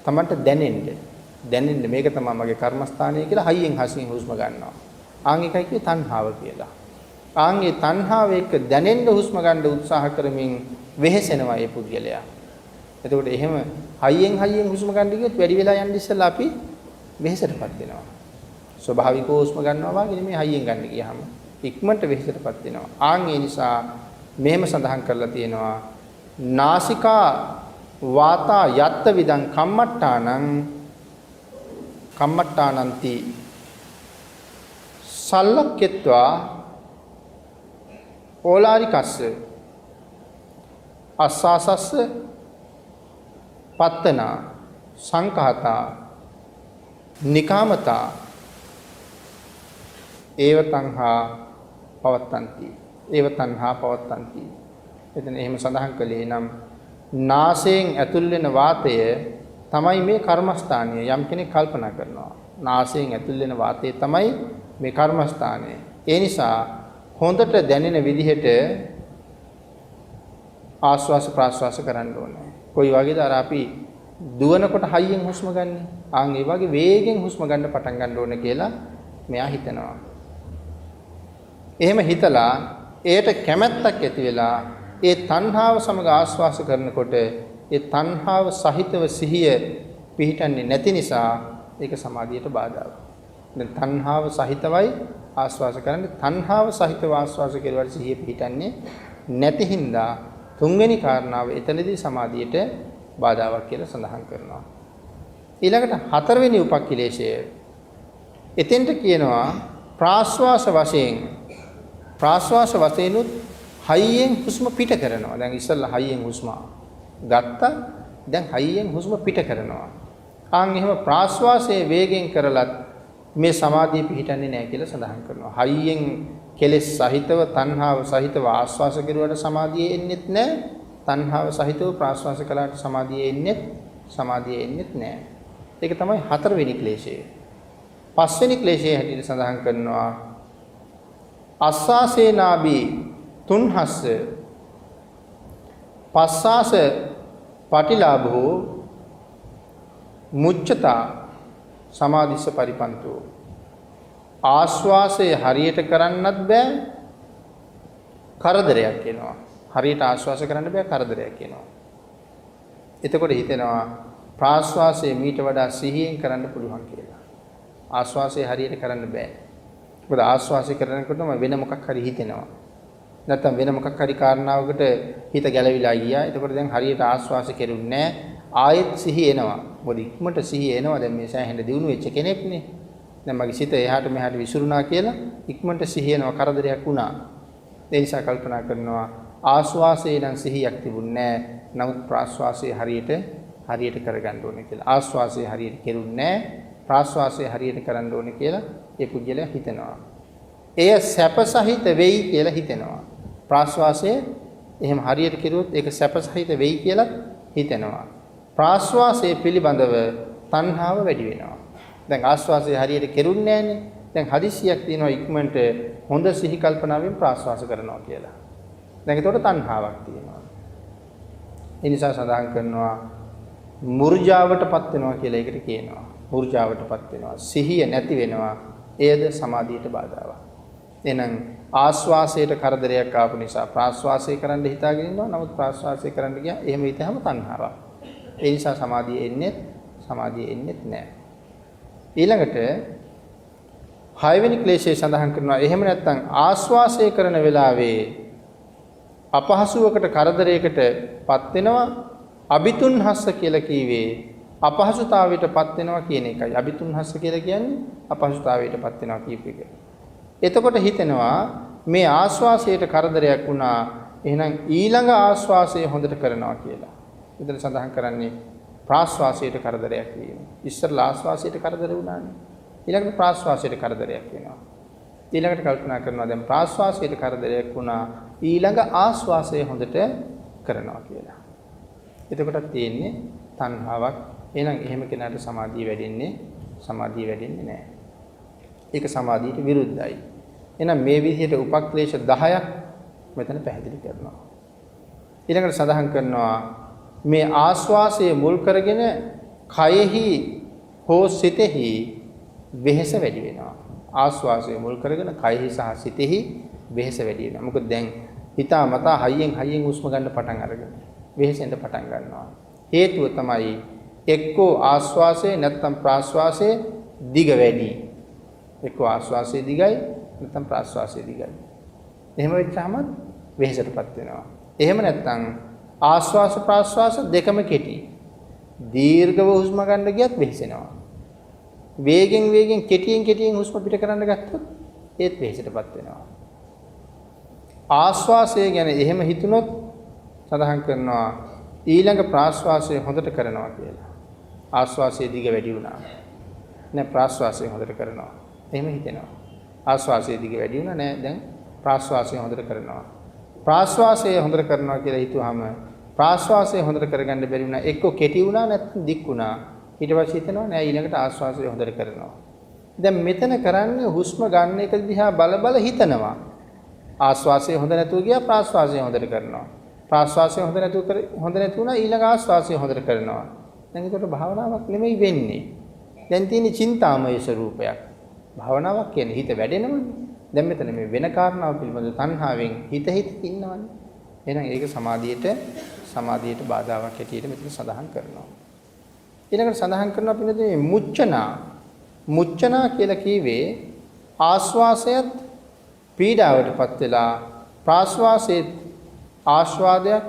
තමන්ට දැනෙන්න මේක තමයි මගේ කර්මස්ථානය කියලා හයියෙන් හුස්ම ගන්නවා. ආන් එකයි කියේ තණ්හාව කියලා. ආන්ගේ තණ්හාව එක්ක දැනෙන්න හුස්ම ගන්න උත්සාහ කරමින් වෙහෙසෙනවා මේ පුද්ගලයා. එතකොට එහෙම හයියෙන් හුස්ම ගන්න ගියොත් වැඩි වෙලා යන්න ඉස්සෙල්ලා අපි වෙහෙසටපත් වෙනවා. ස්වභාවිකව හුස්ම ගන්නවා වගේ නෙමෙයි හයියෙන් ගන්න ගියාම ඉක්මනට වෙහෙසටපත් වෙනවා. ආන් ඒ නිසා මෙහෙම සඳහන් කරලා තියෙනවා නාසිකා වාතා යත්ත විදං කම්මට්ටානන්ති සල්ලක්කෙත්වා ඕලාරිකස්ස අස්සාසස්ස පත්තනා සංඛාතා නිකාමතා ඒව තණ්හා පවත්තන්ති. එතන එහෙම සඳහන් කළේ නම් නාසයෙන් ඇතුල් වෙන වාතය තමයි මේ කර්මස්ථානය. යම් කෙනෙක් කල්පනා කරනවා නාසයෙන් ඇතුල් වෙන වාතය තමයි මේ කර්මස්ථානය. ඒ නිසා හොඳට දැනෙන විදිහට ආශ්වාස ප්‍රාශ්වාස කරන්න ඕනේ. කොයි වගේද අර අපි දුවනකොට හයියෙන් හුස්ම ගන්න. ආන් ඒ වගේ වේගෙන් හුස්ම ගන්න පටන් ගන්න ඕනේ කියලා මෙයා හිතනවා. එහෙම හිතලා ඒට කැමැත්තක් ඇති වෙලා ඒ තණ්හාව සමග ආශ්වාස කරනකොට ඒ තණ්හාව සහිතව සිහිය පිහිටන්නේ නැති නිසා ඒක සමාධියට බාධාවක්. දැන් තණ්හාව සහිතවයි ආශ්වාස කරන්නේ. තණ්හාව සහිතව ආශ්වාස කෙරුවට සිහිය පිහිටන්නේ නැති හින්දා තුන්වෙනි කාරණාව එතනදී සමාධියට බාධාවක් කියලා සඳහන් කරනවා. ඊළඟට හතරවෙනි උපක්ඛිලේශය. එතෙන්ට කියනවා ප්‍රාශ්වාස වශයෙන්ුත් හයියෙන් හුස්ම පිට කරනවා. දැන් ඉස්සෙල්ලා හයියෙන් හුස්ම ගත්තා. දැන් හයියෙන් හුස්ම පිට කරනවා. ආන් එහෙම ප්‍රාශ්වාසයේ වේගෙන් කරලත් මේ සමාධිය පිහිටන්නේ නැහැ කියලා සඳහන් කරනවා. හයියෙන් කෙලෙස් සහිතව තණ්හාව සහිතව ආශ්වාස කෙරුවට සමාධිය එන්නේත් නැහැ. තණ්හාව සහිතව ප්‍රාශ්වාස කළාට සමාධිය එන්නේත් නැහැ. ඒක තමයි හතරවෙනි ක්ලේශය. පස්වෙනි ක්ලේශයේ හැටියට සඳහන් කරනවා අස්සාසේනාබී තුන්හස්ස පස්සාස පටිලාභෝ මුච්ඡතා සමාධිස්ස පරිපන්තෝ. ආශ්වාසය හරියට කරන්නත් බෑ කරදරයක් එනවා. හරියට ආශ්වාස කරන්න බෑ කරදරයක් එනවා. එතකොට හිතෙනවා ප්‍රාශ්වාසය මීට වඩා සිහියෙන් කරන්න පුළුවන් කියලා. ආශ්වාසය හරියට කරන්න බෑ. මොකද ආශ්වාසය කරනකොටම වෙන මොකක් හරි හිතෙනවා. නැත්නම් වෙන මොකක් හරි කාරණාවකට හිත ගැලවිලා ගියා. එතකොට දැන් හරියට ආශ්වාස කෙරුන්නේ නැහැ. ආයෙත් සිහිය එනවා. මොකද ඉක්මනට සිහිය එනවා. දැන් මේ සෑහෙන දියුණු වෙච්ච කෙනෙක්නේ. දැන් මගේ සිත එහාට මෙහාට විසිරුණා කියලා ඉක්මනට සිහිය එනවා. කරදරයක් වුණා. ඒ නිසා කල්පනා කරනවා ආශ්වාසයේ නම් සිහියක් තිබුණේ නැහැ. නමුත් ප්‍රාශ්වාසයේ හරියට කරගන්න ඕනේ කියලා. ආශ්වාසයේ හරියට කෙරුන්නේ නැහැ. ප්‍රාශ්වාසයේ හරියට කරන්න ඕනේ කියලා ඒ පුජ්‍යලයා හිතනවා. එය සැප සහිත වෙයි කියලා හිතෙනවා. ප්‍රාශ්වාසයේ එහෙම හරියට කෙරුවොත් ඒක සැප සහිත වෙයි කියලා හිතෙනවා. ප්‍රාශ්වාසයේ පිළිබඳව තණ්හාව වැඩි වෙනවා. දැන් ආශ්වාසයේ හරියට කෙරුන්නේ නැහනේ. දැන් හදිස්සියක් තියෙනවා ඉක්මනට හොඳ සිහි කල්පනාවෙන් ප්‍රාශ්වාස කරනවා කියලා. දැන් ඒකට තණ්හාවක් තියෙනවා. ඒ නිසා සඳහන් කරනවා මුර්ජාවටපත් වෙනවා කියලා ඒකට කියනවා. මුර්ජාවටපත් වෙනවා. සිහිය නැති වෙනවා. එයද සමාධියට බාධාවක්. එහෙනම් ආශ්වාසයට කරදරයක් ආපු නිසා ප්‍රාශ්වාසය කරන්න හිතාගෙන ඉන්නවා. නමුත් ප්‍රාශ්වාසය කරන්න ගියා එහෙම හිතහම තණ්හාවක්. ඒ නිසා සමාධිය එන්නේ නැහැ. ඊළඟට 6 වෙනි ක්ලේශය සඳහන් කරනවා එහෙම නැත්නම් ආශ්වාසය කරන වෙලාවේ අපහසුවකට කරදරයකටපත් වෙනවා. අபிතුන්හස්ස කියලා කීවේ අපහසුතාවයටපත් වෙනවා කියන එකයි. අபிතුන්හස්ස කියලා කියන්නේ අපහසුතාවයටපත් වෙනවා කියප එක. එතකොට හිතෙනවා මේ ආශ්වාසයට කරදරයක් වුණා එහෙනම් ඊළඟ ආශ්වාසය හොඳට කරනවා කියලා. මෙතන සඳහන් කරන්නේ ප්‍රාශ්වාසයට කරදරයක් වීම. ඉස්සරලා ආශ්වාසයට කරදර වුණානේ. ඊළඟට ප්‍රාශ්වාසයට කරදරයක් වෙනවා. ඊළඟට කල්පනා කරනවා දැන් ප්‍රාශ්වාසයට කරදරයක් වුණා ඊළඟ ආශ්වාසය හොඳට කරනවා කියලා. එතකොට තියෙන්නේ තණ්හාවක්. එහෙනම් එහෙම කෙනාට සමාධිය වැඩෙන්නේ නැහැ. ඒක සමාධියට විරුද්ධයි. එහෙනම් මේ විදිහට උපක්ලේශ 10ක් මෙතන පැහැදිලි කරනවා. ඊළඟට සඳහන් කරනවා මේ ආශ්වාසයේ මුල් කරගෙන කයෙහි හෝ සිතෙහි වෙහෙස වැඩි වෙනවා. ආශ්වාසයේ මුල් කරගෙන කයෙහි සහ සිතෙහි වෙහෙස වැඩි වෙනවා. මොකද දැන් හිතාමතා හයියෙන් හුස්ම ගන්න පටන් අරගෙන වෙහෙසෙන්න පටන් ගන්නවා. හේතුව තමයි එක්කෝ ආශ්වාසයේ නැත්නම් ප්‍රාශ්වාසයේ දිග වැඩි. එක්කෝ ආශ්වාසයේ දිගයි නැත්නම් ප්‍රාශ්වාසයේ දිගයි. එහෙම වෙච්චාම වෙහෙසටපත් වෙනවා. එහෙම නැත්නම් ආශ්වාස ප්‍රාශ්වාස දෙකම කෙටි. දීර්ඝව හුස්ම ගන්න ගියත් වෙහෙසෙනවා. වේගෙන් කෙටියෙන් හුස්ම පිට කරන්න ගත්තොත් ඒත් වෙහෙසටපත් වෙනවා. ආශ්වාසය ගැන එහෙම හිතුනොත් සඳහන් කරනවා ඊළඟ ප්‍රාශ්වාසය හොඳට කරනවා කියලා. ආශ්වාසයේ දිග වැඩි වුණා. නෑ ප්‍රාශ්වාසය හොඳට කරනවා. එහෙම හිතෙනවා. ආශ්වාසයේ දිග වැඩි වුණා නෑ දැන් ප්‍රාශ්වාසය හොඳට කරනවා. ප්‍රාශ්වාසය හොඳට කරනවා කියලා හිතුවාම ප්‍රාශ්වාසය හොඳට කරගන්න බැරි වුණා. එක්ක කෙටි වුණා නැත්නම් දික් වුණා. ඊට පස්සේ හිතනවා නෑ ඊළඟට ආශ්වාසය හොඳට කරනවා. දැන් මෙතන කරන්නේ හුස්ම ගන්න එක දිහා බල හිතනවා. ආශ්වාසය හොඳ නැතුව ගියා ප්‍රාශ්වාසය හොඳට කරනවා. ප්‍රාශ්වාසය හොඳ නැතු වුණා ඊළඟ ආශ්වාසය හොඳට කරනවා. දැන් ඒකට භාවනාවක් නෙමෙයි වෙන්නේ. දැන් තියෙන්නේ චින්තාමය ස්වરૂපයක්. භාවනාවක් කියන්නේ හිත වැඩෙනවනේ. දැන් මෙතන මේ වෙන කාරණාව පිළිබඳ තණ්හාවෙන් හිත ඉන්නවනේ. එහෙනම් ඒක සමාධියට බාධාවක් හැටියට මෙතන සඳහන් කරනවා. ඊළඟට සඳහන් කරනවා පිළිදේ මුච්චනා කියලා කියවේ ආශ්වාසයත් පීඩාවටපත් වෙලා ප්‍රාශ්වාසයේ ආශ්වාදයක්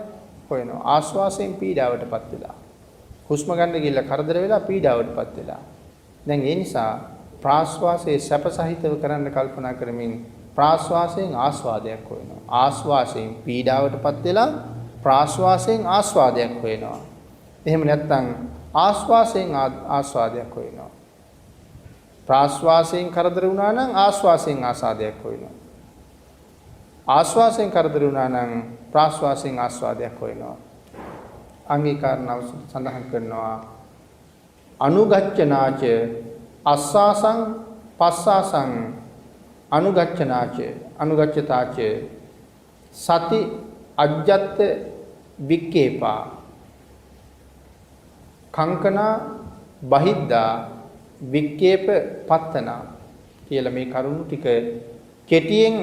හොයනවා. ආශ්වාසයෙන් පීඩාවටපත් වෙලා හුස්ම ගන්න ගිහලා කරදර වෙලා පීඩාවටපත් වෙලා. දැන් ඒ නිසා ප්‍රාශ්වාසයේ සැපසහිතව කරන්න කල්පනා කරමින් ප්‍රාශ්වාසයෙන් ආස්වාදයක් හොයනවා. ආශ්වාසයෙන් පීඩාවටපත් වෙලා ප්‍රාශ්වාසයෙන් ආස්වාදයක් හොයනවා. එහෙම නැත්නම් ආශ්වාසයෙන් ආස්වාදයක් හොයනවා. ප්‍රාශ්වාසයෙන් කරදර වුණා නම් ආශ්වාසයෙන් ආසාදයක් හොයනවා. ආශ්වාසයෙන් කරදර වුණා නම් ප්‍රාශ්වාසයෙන් ආස්වාදයක් හොයනවා. අංගීකාරණව සඳහන් කරනවා අනුගච්ඡනාච අස්සාසං පස්සාසං අනුගච්ඡතාච සති අජ්ජත් වික්කේපා කංකනා බහිද්දා වික්කේප පත්තනා කියලා මේ කරුණු ටික කෙටියෙන්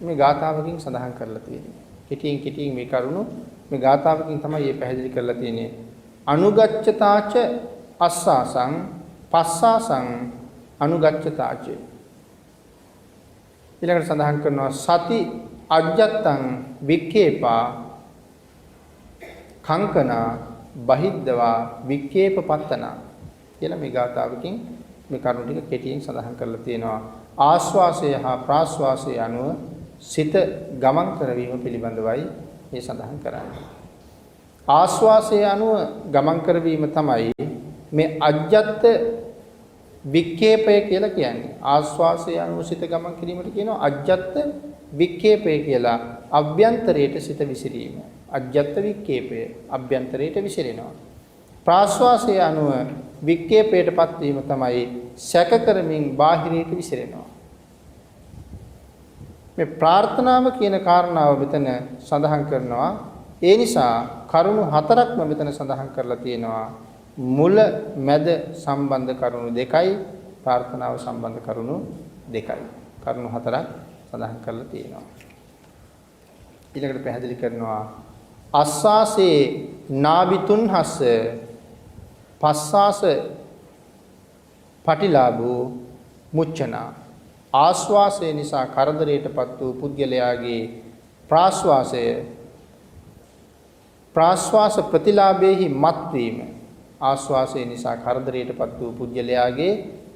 මේ ගාථාවකින් සඳහන් කරලා තියෙනවා. කෙටියෙන් මේ කරුණු මේ ගාථාවකින් තමයි මේ පැහැදිලි කරලා තියෙන්නේ. අනුගච්ඡතාච අස්සාසං පස්සාසං අනුගච්ඡතාච ඊළඟට සඳහන් කරනවා සති අජ්ජත්තං වික්කේපා කංකනා බහිද්දවා වික්කේප පත්තනා කියලා මේ ගාථාවකින් මේ කරුණු ටික කෙටියෙන් සඳහන් කරලා තියෙනවා. ආශ්වාසය හා ප්‍රාශ්වාසය අනුව සිත ගමන් කරවීම පිළිබඳවයි මේ සඳහන් කරන්නේ. ආශ්වාසය අනුව ගමන් කරවීම තමයි මේ අජ්ජත් වික්කේපය කියලා කියන්නේ. ආශ්වාසය අනුව සිත ගමන් කිරීමට කියනවා අජ්ජත් වික්කේපය කියලා. අභ්‍යන්තරයට සිත විසිරීම. අජ්ජත් වික්කේපය අභ්‍යන්තරයට විසිරෙනවා. ප්‍රාශ්වාසය අනුව වික්කේපයටපත් වීම තමයි සැක කරමින් බාහිරයට විසිරෙනවා. මේ ප්‍රාර්ථනාව කියන කාරණාව මෙතන සඳහන් කරනවා. ඒ නිසා කරුණු හතරක්ම මෙතන සඳහන් කරලා තියෙනවා. මුල මැද සම්බන්ධ කරුණු දෙකයි ප්‍රාර්ථනාව සම්බන්ධ කරුණු දෙකයි. කරුණු හතරක් සඳහන් කරලා තියෙනවා. ඊළඟට පැහැදිලි කරනවා අස්සාසේ නාබිතුන්හස පස්සාස පටිලාභෝ මුච්චනා. ආශ්වාසය නිසා කරදරයටපත් වූ පුද්ගලයාගේ ප්‍රාශ්වාස ප්‍රතිලාභෙහි මත්වීම. ආශ්වාසය නිසා කරදරයටපත් වූ පුද්ගලයාගේ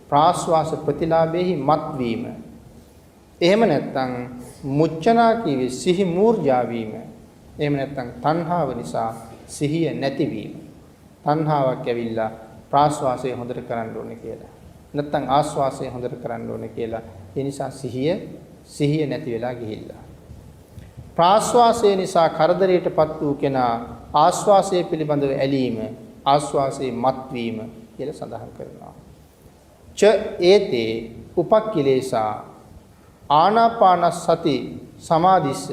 ප්‍රාශ්වාස ප්‍රතිලාභෙහි මත්වීම. එහෙම නැත්නම් මුච්චනා කියවේ සිහි මූර්ජා වීම. එහෙම නැත්නම් තණ්හාව නිසා සිහිය නැතිවීම. තණ්හාවක් ඇවිල්ලා ප්‍රාශ්වාසය හොඳට කරන්න ඕනේ කියලා. නැත්නම් ආශ්වාසය හොඳට කරන්න ඕනේ කියලා. ඒ නිසා සිහිය නැති වෙලා ගිහිල්ලා. ප්‍රාශ්වාසය නිසා කරදරයටපත් වූ කෙනා ආශ්වාසය පිළිබඳව ඇලීම, ආශ්වාසයේ මත්වීම කියලා සඳහන් කරනවා. ච ඒතේ උපක්ඛිලේසා ආනාපානසති සමාධිස්ස.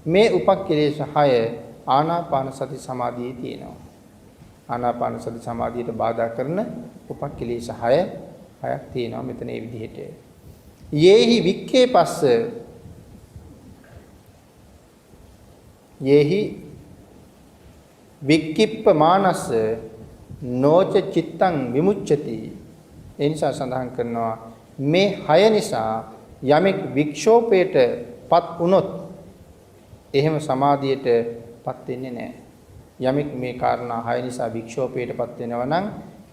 මේ උපක්ඛිලේශ 6 ආනාපාන සති සමාධියේ තියෙනවා. ආනාපාන සති සමාධියට බාධා කරන උපක්ඛිලේශ 6ක් තියෙනවා මෙතන මේ විදිහට. යේහි වික්කේපස්ස යේහි වික්කිප්පමානස්ස නොච චිත්තං විමුච්ඡති. ඒ නිසා සඳහන් කරනවා මේ 6 නිසා යමෙක් වික්ෂෝපයට පත් වුනොත් එහෙම සමාධියට පත් වෙන්නේ නැහැ. යමෙක් මේ කාරණා 6 නිසා වික්ෂෝපයටපත් වෙනවා නම්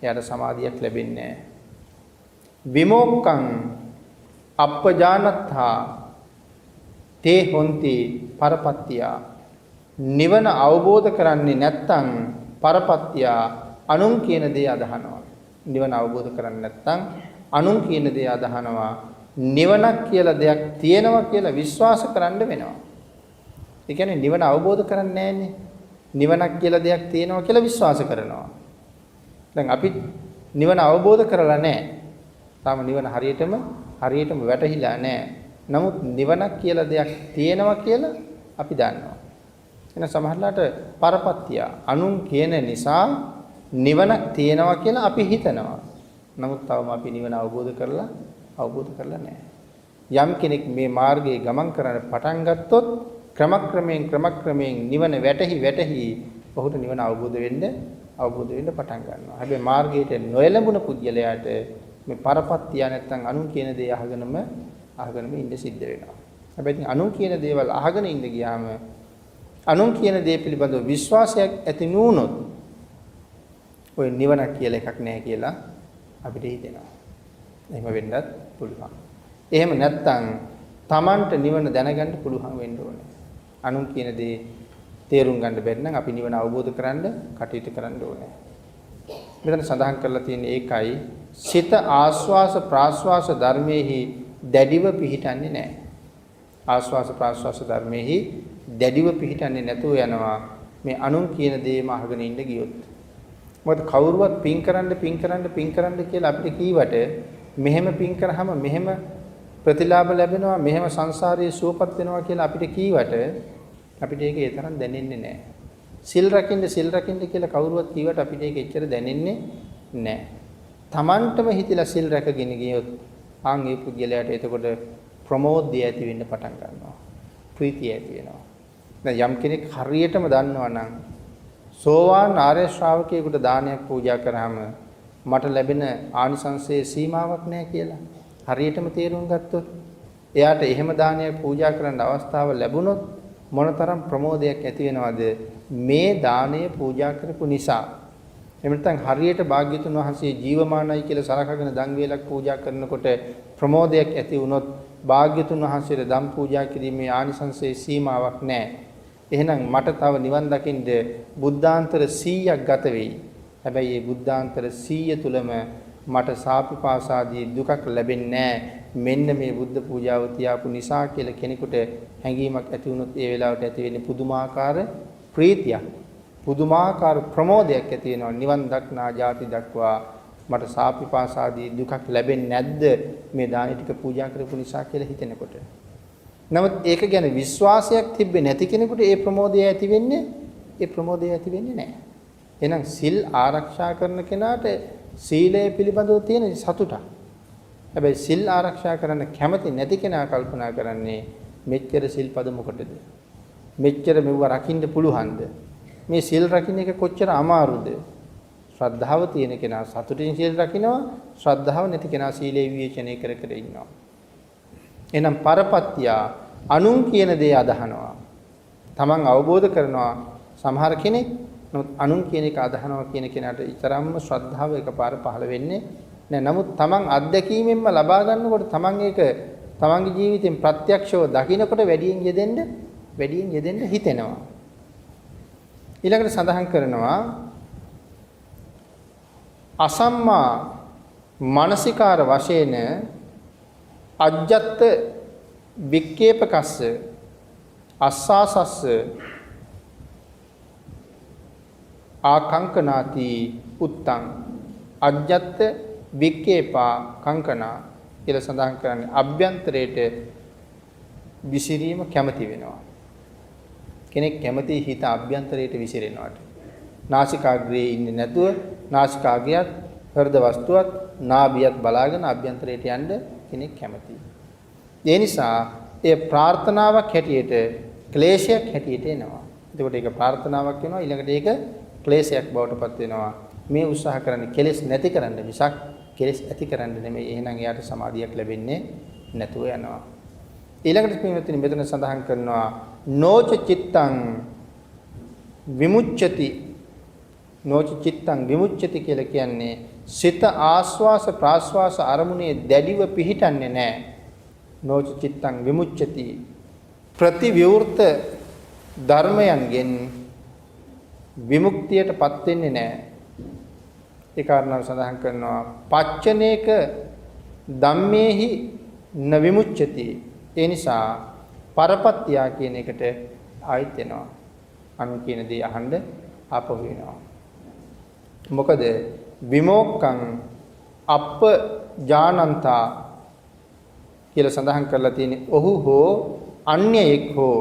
එයාට සමාධියක් ලැබෙන්නේ නැහැ. විමෝක්ඛං අප්පජානත්තා තේ හොන්ති පරපත්තිය. නිවන අවබෝධ කරන්නේ නැත්නම් පරපත්තිය අනුන් කියන දේ අදහනවා. නිවන අවබෝධ කරන්නේ නැත්නම් අනුන් කියන දේ අදහනවා. නිවනක් කියලා දෙයක් තියෙනවා කියලා විශ්වාස කරන්න වෙනවා. ඒ කියන්නේ නිවන අවබෝධ කරන්නේ නැන්නේ. නිවනක් කියලා දෙයක් තියෙනවා කියලා විශ්වාස කරනවා. දැන් අපි නිවන අවබෝධ කරලා නැහැ. තාම නිවන හරියටම වැටහිලා නැහැ. නමුත් නිවනක් කියලා දෙයක් තියෙනවා කියලා අපි දන්නවා. එන සමහරලාට පරපත්තිය අනුන් කියන නිසා නිවනක් තියෙනවා කියලා අපි හිතනවා. නමුත් තවම අපි නිවන අවබෝධ කරලා නැහැ. යම් කෙනෙක් මේ මාර්ගයේ ගමන් කරන්න පටන් ගත්තොත් ක්‍රමක්‍රමයෙන් නිවන වැටහි ඔහුට නිවන අවබෝධ වෙන්න පටන් ගන්නවා. හැබැයි මාර්ගයට නොයලඹුණ පුද්ගලයාට මේ පරපත්තිය නැත්තම් අනුන් කියන දේ අහගෙනම ඉන්න සිද්ධ වෙනවා. හැබැයි ඉතින් අනුන් කියන දේවල් අහගෙන ඉඳ ගියාම අනුන් කියන දේ පිළිබඳව විශ්වාසයක් ඇති නුනොත් ඔය නිවනක් කියලා එකක් නැහැ කියලා අපිට හිතෙනවා. එහෙම වෙන්නත් පුළුවන්. එහෙම නැත්තම් Tamanට නිවන දැනගන්න පුළුවන් වෙන්න ඕනේ. අනුන් කියන දේ තේරුම් ගන්න බැරි නම් අපි නිවන අවබෝධ කරන්න කටයුතු කරන්න ඕනේ. මෙතන සඳහන් කරලා තියෙන ඒකයි සිත ආස්වාස ප්‍රාස්වාස ධර්මයේහි දැඩිව පිහිටන්නේ නැහැ. ආස්වාස ප්‍රාස්වාස ධර්මයේහි දැඩිව පිහිටන්නේ නැතුව යනවා මේ අනුන් කියන දේම අහගෙන ඉන්න ගියොත්. මොකද කවුරුවත් පින් කරන්න කියලා අපිට කීවට මෙහෙම පින් කරාම මෙහෙම ප්‍රතිලාභ ලැබෙනවා මෙහෙම සංසාරයේ සුවපත් වෙනවා කියලා අපිට කීවට අපිට ඒක ඒ තරම් දැනෙන්නේ නැහැ. සිල් රකින්න කියලා කවුරුවත් කීවට අපිට ඒක එච්චර දැනෙන්නේ නැහැ. Tamanටම හිතලා සිල් රැකගෙන ගියොත් ආන් ඒ පුද්ගලයාට එතකොට ප්‍රමෝදය ඇති වෙන්න පටන් ගන්නවා. ප්‍රීතිය ඇති වෙනවා. දැන් යම් කෙනෙක් හරියටම දන්නවා නම් සෝවාන් ආර්ය ශ්‍රාවකයෙකුට දානයක් පූජා කරාම මට ලැබෙන ආනිසංසයේ සීමාවක් නැහැ කියලා හරියටම තේරුම් ගත්තොත් එයාට එහෙම දානයක් පූජා කරන්න අවස්ථාව ලැබුණොත් මොනතරම් ප්‍රමෝදයක් ඇති වෙනවද මේ දානය පූජා කරපු නිසා. එහෙම නැත්නම් හරියට භාග්‍යතුන් වහන්සේ ජීවමානයි කියලා සලකගෙන දන් වේලක් පූජා කරනකොට ප්‍රමෝදයක් ඇති වුණොත් භාග්‍යතුන් වහන්සේට දන් පූජා කිරීමේ ආනිසංසයේ සීමාවක් නැහැ. එහෙනම් මට තව නිවන් දකින්න බුද්ධාන්තර 100ක් ගත වෙයි. හැබැයි මේ බුද්ධාන්තර 100 තුලම මට සාපිපාසාදී දුකක් ලැබෙන්නේ නැහැ. මෙන්න මේ බුද්ධ පූජාව තියාපු නිසා කියලා කෙනෙකුට හැඟීමක් ඇති වුණොත් ඒ වෙලාවට ඇති වෙන්නේ පුදුමාකාර ප්‍රීතියක්. පුදුමාකාර ප්‍රමෝදයක් ඇති වෙනවා. නිවන් දක්නා ජාති දක්වා මට සාපිපාසාදී දුකක් ලැබෙන්නේ නැද්ද මේ දානි ටික පූජා කරපු නිසා කියලා හිතෙනකොට. නමුත් ඒක ගැන විශ්වාසයක් තිබෙන්නේ නැති කෙනෙකුට ඒ ප්‍රමෝදය ඇති වෙන්නේ නැහැ. එහෙනම් සිල් ආරක්ෂා කරන කෙනාට සීලය පිළිබඳව තියෙන සතුටක්. හැබැයි සිල් ආරක්ෂා කරන්න කැමති නැති කෙනා කල්පනා කරන්නේ මෙච්චර සිල්පද මොකටද? මෙච්චර මෙව රකින්න පුළුවන්ද? මේ සිල් රකින්න එක කොච්චර අමාරුද? ශ්‍රද්ධාව තියෙන කෙනා සතුටින් සිල් රකින්නවා, ශ්‍රද්ධාව නැති කෙනා සීලේ විවේචනය කර ඉන්නවා. එහෙනම් පරපත්තිය අනුන් කියන දේ අදහනවා. තමන් අවබෝධ කරනවා සමහර කෙනෙක් නමුත් අනුන් කියන එක අදහනවා කියන කෙනාට ඊතරම්ම ශ්‍රද්ධාව එකපාර පහළ වෙන්නේ නැහැ. නමුත් තමන් අත්දැකීමෙන්ම ලබා ගන්නකොට තමන් ඒක තමන්ගේ ජීවිතෙන් ප්‍රත්‍යක්ෂව දකිනකොට වැඩියෙන් යෙදෙන්න හිතෙනවා. ඊළඟට සඳහන් කරනවා අසම්මා මානසිකාර වශයෙන් අජ්ජත් වික්කේපකස්ස අස්සාසස්ස ආකංකනාති උත්තං අජ්ජත් වික්කේපා කංකනා කියලා සඳහන් කරන්නේ අභ්‍යන්තරයට විසිරීම කැමති වෙනවා. කෙනෙක් කැමති හිත අභ්‍යන්තරයට විසිරෙනවාට. නාසිකාග්‍රයේ ඉන්නේ නැතුව නාසිකාග්‍රයත් හෘද වස්තුවත් නාභියත් බලාගෙන අභ්‍යන්තරයට යන්න කෙනෙක් කැමතියි. ඒ නිසා ඒ ප්‍රාර්ථනාවක් හැටියට ක්ලේශයක් හැටියට එනවා. එතකොට ඒක ප්‍රාර්ථනාවක් වෙනවා ඊළඟට ඒක ක්ලේශයක් බවට පත් වෙනවා. මේ උත්සාහ කරන්නේ කෙලෙස් නැති කරන්න මිසක් කෙලෙස් ඇති කරන්න නෙමෙයි. එහෙනම් එයාට සමාධියක් ලැබෙන්නේ නැතුව යනවා. ඊළඟට මෙතන සඳහන් කරනවා නෝච චිත්තං විමුච්ඡති නොච චිත්තං විමුච්ඡති කියලා කියන්නේ සිත ආස්වාස ප්‍රාස්වාස අරමුණේ දැඩිව පිහිටන්නේ නැහැ. නොච චිත්තං විමුච්ඡති ප්‍රතිවිවෘත ධර්මයන්ගෙන් විමුක්තියටපත් වෙන්නේ නැහැ. ඒ කාරණාව සඳහන් කරනවා පච්චනේක ධම්මේහි න විමුච්ඡති. ඒ නිසා පරපත්‍යා කියන එකට ආයිත් වෙනවා. අනු කියන දේ අහන්න ආපහු වෙනවා. මොකද විමෝක්ඛං අප්ප ජානන්තා කියලා සඳහන් කරලා තියෙන්නේ ඔහු හෝ අන්‍යයෙක් හෝ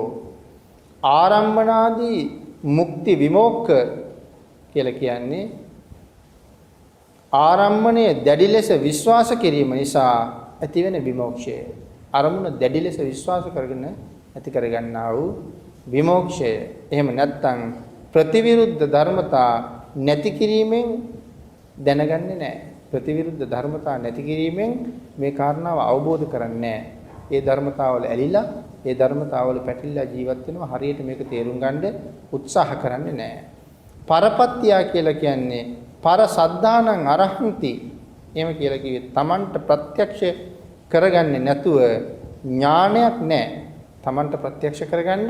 ආරම්මනාදී මුක්ති විමෝක්ඛ කියලා කියන්නේ ආරම්මණය දැඩි ලෙස විශ්වාස කිරීම නිසා ඇතිවෙන විමෝක්ෂය. අරමුණ දැඩි ලෙස විශ්වාස කරගෙන ඇති කරගන්නා වූ විමෝක්ෂය. එහෙම නැත්නම් ප්‍රතිවිරුද්ධ ධර්මතා නැති කිරීමෙන් දැනගන්නේ නැහැ. ප්‍රතිවිරුද්ධ ධර්මතා නැති කිරීමෙන් මේ කාරණාව අවබෝධ කරන්නේ නැහැ. ඒ ධර්මතාවල ඇලිලා, ඒ ධර්මතාවල පැටලිලා ජීවත් වෙනවා. හරියට මේක තේරුම් ගන්න උත්සාහ කරන්නේ නැහැ. පරපත්‍යා කියලා කියන්නේ පර සද්ධානං අරහන්ති. එහෙම කියලා කිව්වේ Tamanට ප්‍රත්‍යක්ෂ කරගන්නේ නැතුව ඥානයක් නැහැ. Tamanට ප්‍රත්‍යක්ෂ කරගන්න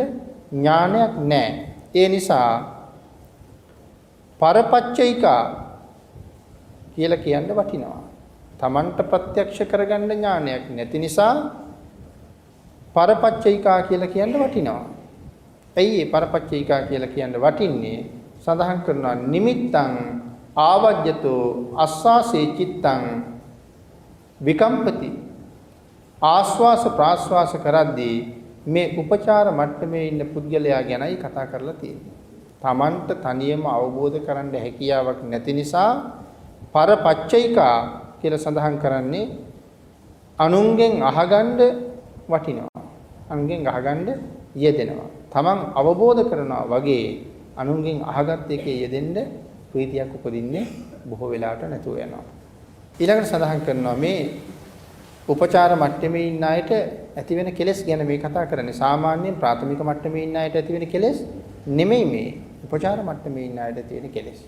ඥානයක් නැහැ. ඒ නිසා පරපච්චයිකා කියලා කියන්න වටිනවා. Tamanට ප්‍රත්‍යක්ෂ කරගන්න ඥානයක් නැති නිසා පරපච්චයිකා කියලා කියන්න වටිනවා. ඇයි මේ පරපච්චයිකා කියලා කියන්න වටින්නේ? සඳහන් කරනවා නිමිත්තං ආවජ්‍යතෝ අස්වාසේ චිත්තං විකම්පති. ආස්වාස ප්‍රාස්වාස කරද්දී මේ උපචාර මට්ටමේ ඉන්න පුද්ගලයා ගැනයි කතා කරලා තියෙන්නේ. Tamanට තනියම අවබෝධ කරන්න හැකියාවක් නැති නිසා පරපච්චයිකා කියලා සඳහන් කරන්නේ අනුන්ගෙන් අහගන්න වටිනවා. අනුන්ගෙන් අහගන්න යෙදෙනවා. Taman අවබෝධ කරනවා වගේ අනුන්ගෙන් අහගත් එකේ යෙදෙන්න ප්‍රීතියක් උපදින්නේ බොහෝ වෙලාවට නැතුව යනවා. ඊළඟට සඳහන් කරනවා මේ උපචාර මට්ටමේ ඉන්න අයට ඇති වෙන කෙලෙස් ගැන මේ කතා කරන්නේ. සාමාන්‍යයෙන් ප්‍රාථමික මට්ටමේ ඉන්න අයට ඇති වෙන කෙලෙස් නෙමෙයි මේ. උපචාර මට්ටමේ ඉන්න අයට තියෙන කෙලෙස්.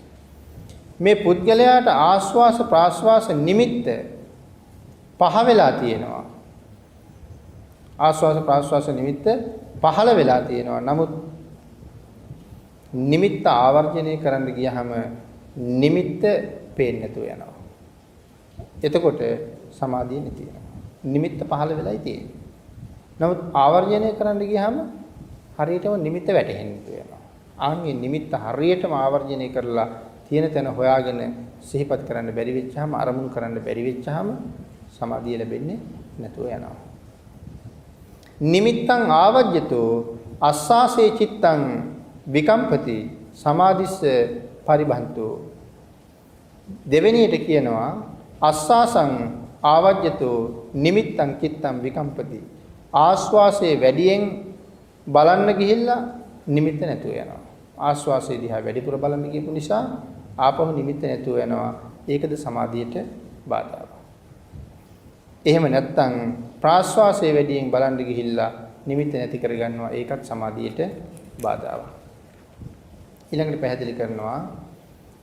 මේ පුද්ගලයාට ආස්වාස ප්‍රාස්වාස නිමිත්ත පහ වෙලා තියෙනවා. ආස්වාස ප්‍රාස්වාස නිමිත්ත පහළ වෙලා තියෙනවා. නමුත් නිමිත්ත ආවර්ජනය කරන්න ගියහම නිමිත්ත පේන්නේ නැතුව යනවා. එතකොට සමාධිය නැති වෙනවා. නිමිත්ත පහළ වෙලයි තියෙන්නේ. නමුත් ආවර්ජනය කරන්න ගියහම හරියටම නිමිත්ත වැටහෙන්නේ නැතුව යනවා. ආන්ගේ නිමිත්ත හරියටම ආවර්ජනය කරලා තියෙන තැන හොයාගෙන සිහිපත් කරන්න බැරි වෙච්චාම අරමුණු කරන්න බැරි වෙච්චාම සමාධිය ලැබෙන්නේ නැතුව යනවා. නිමිත්තං ආවජ්‍යතෝ අස්සාසේ චිත්තං විකම්පති සමාධිස්ස පරිබන්තෝ. දෙවෙනියට කියනවා අස්සාසං ආවජ්‍යතෝ නිමිත්තං චිත්තං විකම්පති. ආස්වාසේ වැඩියෙන් බලන්න ගිහිල්ලා නිමිත්ත නැතුව යනවා. ආස්වාසේ දිහා වැඩිපුර බලන්න ගියපු නිසා ආපහු නිමිත්ත නැතුව යනවා. ඒකද සමාධියට බාධාවක්. එහෙම නැත්නම් ප්‍රාස්වාසයේ වැඩියෙන් බලන්න ගිහිල්ලා නිමිත්ත නැති කරගන්නවා. ඒකත් සමාධියට බාධාවක්. ඊළඟට පැහැදිලි කරනවා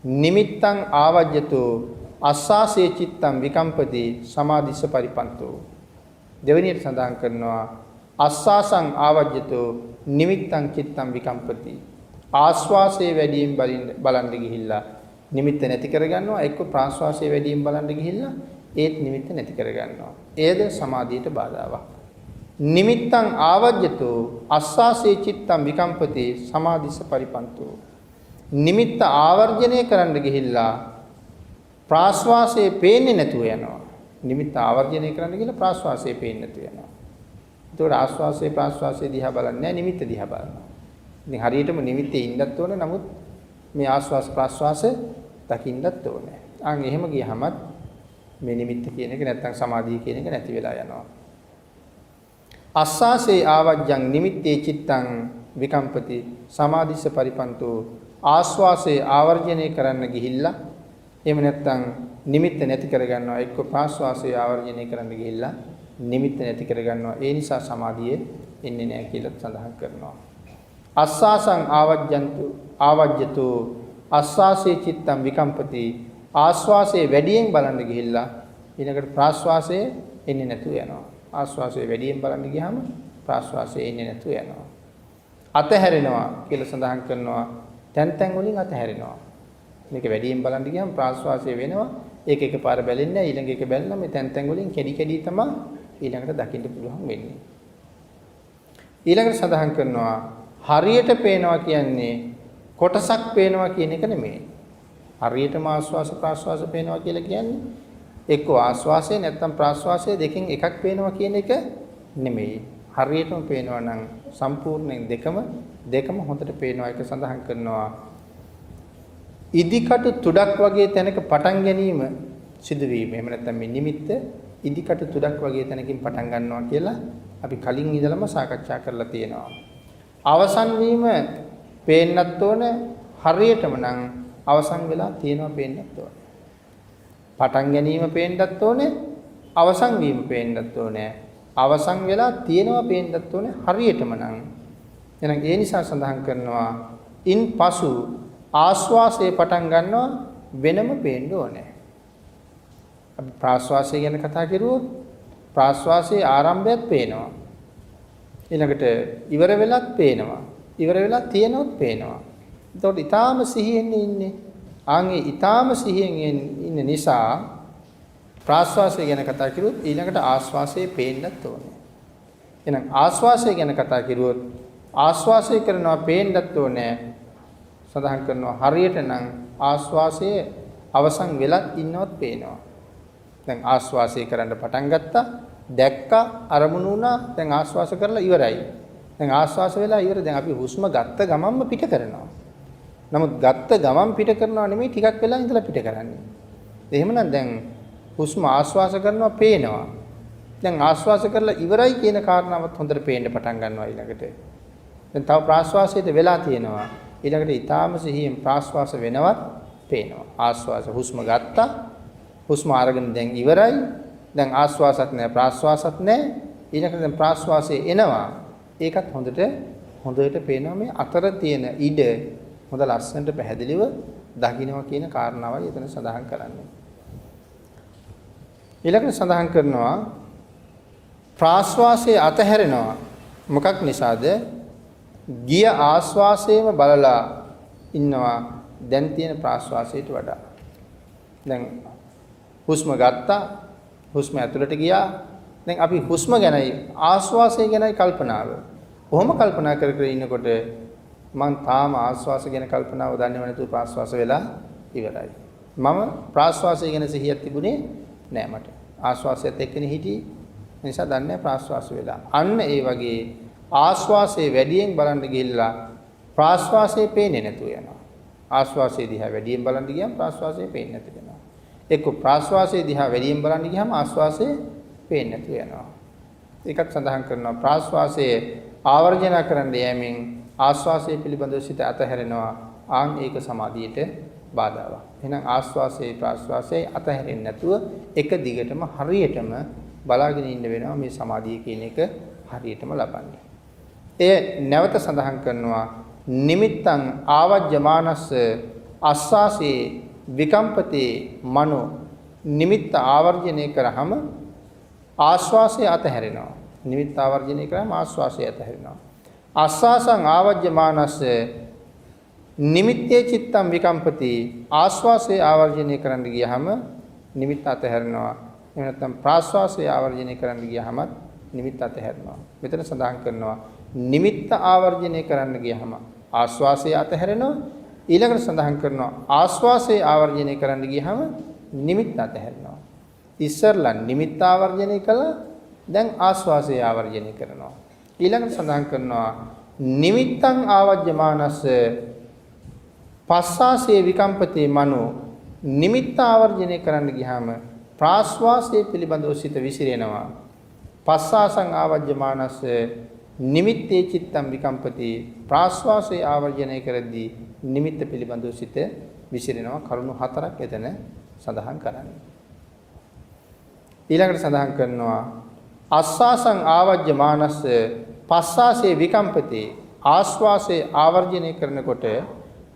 නිමිත්තං ආවජ්‍යතෝ අස්සාසේ චිත්තං විකම්පති සමාධිස්ස පරිපන්තෝ. දෙවෙනියට සඳහන් කරනවා අස්සාසං ආවජ්‍යතෝ නිමිත්තං චිත්තං විකම්පති. ආස්වාසයේ වැඩියෙන් බලන්න ගිහිල්ලා නිමිත්ත නැති කරගන්නවා. එක්ක ප්‍රාස්වාසයේ වැඩියෙන් බලන්න ගිහිල්ලා ඒත් නිමිත්ත නැති කරගන්නවා. ඒද සමාධියට බාධාවක්. නිමිත්තං ආවජ්‍යතෝ අස්සාසේ චිත්තං විකම්පති සමාධිස්ස පරිපන්තෝ. නිමිත්ත ආවර්ජනය කරන්න ගිහිල්ලා ප්‍රාස්වාසයේ පේන්නේ නැතුව යනවා. නිමිත්ත ආවර්ජනය කරන්න ගිහිල්ලා ප්‍රාස්වාසයේ පේන්නේ නැතුව යනවා. ඒතකොට ආස්වාසයේ ප්‍රාස්වාසයේ දිහා බලන්නේ නැහැ, නිමිත්ත දිහා බලනවා. ඉතින් හරියටම නිමිත්තේ ඉන්නත් ඕන. නමුත් මේ ආස්වාස ප්‍රාස්වාස දකින්නත් ඕනේ. අන් එහෙම ගියහමත් මේ නිමිත්ත කියන එක නැත්තම් සමාධිය කියන එක නැති වෙලා යනවා. අස්සාසේ ආවජ්ජං නිමිත්තේ චිත්තං විකම්පති සමාධිස්ස පරිපන්තෝ. ආස්වාසේ ආවර්ජනය කරන්න ගිහිල්ලා එහෙම නැත්තම් නිමිත්ත නැති කරගන්නවා. එක්ක ප්‍රාස්වාසේ ආවර්ජනය කරන්න ගිහිල්ලා නිමිත්ත නැති කරගන්නවා. ඒ නිසා සමාධිය එන්නේ නැහැ කියලා සඳහන් කරනවා. අස්සාසං ආවජ්ජන්තු ආවජ්‍යතු ආස්වාසේ චිත්තම් විකම්පති ආස්වාසේ වැඩියෙන් බලන්න ගිහිල්ලා ඊළඟට ප්‍රාස්වාසයේ එන්නේ නැතුව යනවා. ආස්වාසයේ වැඩියෙන් බලන්න ගියාම ප්‍රාස්වාසයේ එන්නේ නැතුව යනවා. අතහැරෙනවා කියලා සඳහන් කරනවා. තැන් වලින් අතහැරෙනවා. මේක වැඩියෙන් බලන්න ගියාම ප්‍රාස්වාසයේ වෙනවා. ඒක එකපාර බැලෙන්නේ නැහැ. ඊළඟ එක බැලුවා මේ තැන් වලින් කැඩි කැඩි තමයි ඊළඟට දකින්න පුළුවන් වෙන්නේ. ඊළඟට සඳහන් කරනවා හරියට පේනවා කියන්නේ කොටසක් පේනවා කියන එක නෙමෙයි. හරියටම ආස්වාස ප්‍රාස්වාස පේනවා කියලා කියන්නේ එක්ක ආස්වාසය නැත්නම් ප්‍රාස්වාසය දෙකෙන් එකක් පේනවා කියන එක නෙමෙයි. හරියටම පේනවා නම් සම්පූර්ණයෙන් දෙකම හොඳට පේනවා එක සඳහන් කරනවා. ඉදිකටු තුඩක් වගේ තැනක පටන් ගැනීම සිදුවීම. එහෙම නැත්නම් මේ නිමිත්ත ඉදිකටු තුඩක් වගේ තැනකින් පටන් ගන්නවා කියලා අපි කලින් ඉඳලම සාකච්ඡා කරලා තියෙනවා. අවසන් වීම පේන්නත් ඕන හරියටම නම් අවසන් වෙලා තියෙනවා පේන්නත් ඕන. පටන් ගැනීම පේන්නත් ඕනේ අවසන් වීම පේන්නත් ඕනේ. අවසන් වෙලා තියෙනවා පේන්නත් ඕනේ හරියටම නම්. එහෙනම් ඒ නිසා සඳහන් කරනවා ඉන්පසු ආස්වාසයේ පටන් ගන්නවා වෙනම පේන්න ඕනේ. අපි ප්‍රාස්වාසය ගැන කතා කරුවොත් ප්‍රාස්වාසයේ ආරම්භයත් පේනවා. ඊළඟට ඉවර වෙලත් පේනවා. ඉවර වෙලා තියෙනොත් පේනවා. එතකොට ඊටාම සිහියෙන් ඉන්නේ. ආන්ගේ ඊටාම සිහියෙන් ඉන්න නිසා ප්‍රාස්වාසය ගැන කතා කරුවොත් ඊළඟට ආස්වාසයේ පේන්නත් ඕනේ. එහෙනම් ආස්වාසය ගැන කතා කරුවොත් ආස්වාසය කරනවා පේන්නත් ඕනේ. සඳහන් කරනවා හරියට නම් ආස්වාසයේ අවසන් වෙලත් ඉන්නවත් පේනවා. දැන් ආස්වාසය කරන්න පටන් ගත්තා, දැක්කා, අරමුණු වුණා, දැන් ආස්වාස කරලා ඉවරයි. දැන් ආස්වාස වෙලා ඉවර. දැන් අපි හුස්ම ගත්ත ගමන්ම පිට කරනවා. නමුත් ගත්ත ගමන් පිට කරනවා නෙමෙයි ටිකක් වෙලා ඉඳලා පිට කරන්නේ. එහෙමනම් දැන් හුස්ම ආස්වාස කරනවා පේනවා. දැන් ආස්වාස කරලා ඉවරයි කියන කාරණාවත් හොඳට පේන්න පටන් ගන්නවා ඊළඟට. දැන් තව ප්‍රාස්වාසයට වෙලා තියෙනවා. ඊළඟට ඊටාම සිහියෙන් ප්‍රාස්වාස වෙනවත් පේනවා. ආස්වාස හුස්ම ගත්තා. හුස්ම අරගෙන දැන් ඉවරයි. දැන් ආස්වාසත් නැහැ ප්‍රාස්වාසත් නැහැ. ඊළඟට දැන් ප්‍රාස්වාසයේ එනවා. ඒකත් හොඳට පේනවා. මේ අතර තියෙන ඉඩ හොඳ ලස්සනට පැහැදිලිව දකින්නවා කියන කාරණාවයි එතන සඳහන් කරන්නේ. ඊළඟට සඳහන් කරනවා ප්‍රාස්වාසයේ අතහැරෙනවා. මොකක් නිසාද? ගිය ආස්වාසයේම බලලා ඉන්නවා දැන් තියෙන ප්‍රාස්වාසයට වඩා. දැන් හුස්ම ගත්තා, හුස්ම ඇතුළට ගියා. දැන් අපි හුස්ම ගැනයි ආස්වාසය ගැනයි කල්පනාව. කොහොම කල්පනා කර ඉන්නකොට මං තාම ආස්වාස ගැන කල්පනාව දන්නේව නැතුව ප්‍රාස්වාස වෙලා ඉවරයි. මම ප්‍රාස්වාසය ගැන සිහියක් තිබුණේ නෑ මට. ආස්වාසයත් එක්කනේ හිටියේ. නිසා දන්නේ ප්‍රාස්වාස වෙලා. අන්න ඒ වගේ ආස්වාසයේ වැඩියෙන් බලන්න ගිහිල්ලා ප්‍රාස්වාසයේ පේන්නේ නැතුව යනවා. ආස්වාසයේ දිහා වැඩියෙන් බලන්න ගියම ප්‍රාස්වාසයේ පේන්නේ නැතුව යනවා. එක්ක ප්‍රාස්වාසයේ දිහා වැඩියෙන් බලන්න ගියම ආස්වාසයේ පේන්නේ නැතුව යනවා. ඒකත් සඳහන් කරනවා ප්‍රාස්වාසයේ ආවර්ජන කරන්න යෑමෙන් ආස්වාසයේ පිළිබඳව සිත අතහැරෙනවා. ආන් ඒක සමාධියට බාධාවක්. එහෙනම් ආස්වාසයේ ප්‍රාස්වාසයේ අතහැරෙන්නේ නැතුව එක දිගටම හරියටම බලාගෙන ඉන්න වෙනවා මේ සමාධිය කියන එක හරියටම ලබන්නේ. එය නැවත සඳහන් කරනවා නිමිත්තං ආවජ්ජමානස්ස අස්වාසේ විකම්පතේ මනෝ නිමිත්ත ආවර්ජනය කරාම ආස්වාසය අතහැරෙනවා. නිමිත්ත ආවර්ජනය කරාම ආස්වාසය අතහැරෙනවා. ආස්වාසං ආවජ්ජමානස්ස නිමිත්තේ චිත්තං විකම්පති ආස්වාසය ආවර්ජනය කරන්න ගියහම නිමිත්ත අතහැරෙනවා. එහෙම නැත්නම් ප්‍රාස්වාසය ආවර්ජනය කරන්න ගියහම නිමිත්ත අතහැරෙනවා. මෙතන සඳහන් කරනවා නිමිත්ත ආවර්ජනය කරන්න ගියහම ආස්වාසය අතහැරෙනවා. ඊළඟට සඳහන් කරනවා ආස්වාසය ආවර්ජනය කරන්න ගියහම නිමිත්ත අතහැරෙනවා. ඉස්සරලා නිමිත්ත ආවර්ජනය කළා දැන් ආස්වාසය ආවර්ජනය කරනවා. ඊළඟට සඳහන් කරනවා නිමිත්තං ආවජ්ජමානස්ස පස්සාසේ විකම්පතේ මනෝ නිමිත්ත ආවර්ජනය කරන්න ගියාම ප්‍රාස්වාසයේ පිළිබඳව සිත විසිරෙනවා. පස්සාසං ආවජ්ජමානස්ස නිමිත්තේ චිත්තං විකම්පති ප්‍රාස්වාසයේ ආවර්ජනය කරද්දී නිමිත්ත පිළිබඳව සිත විසිරෙනවා. කරුණු හතරක් එතන සඳහන් කරන්නේ. ඊළඟට සඳහන් කරනවා අස්සාසං ආවජ්ජමානස්ස පස්සාසේ විකම්පති ආස්වාසයේ ආවර්ජනය කරනකොට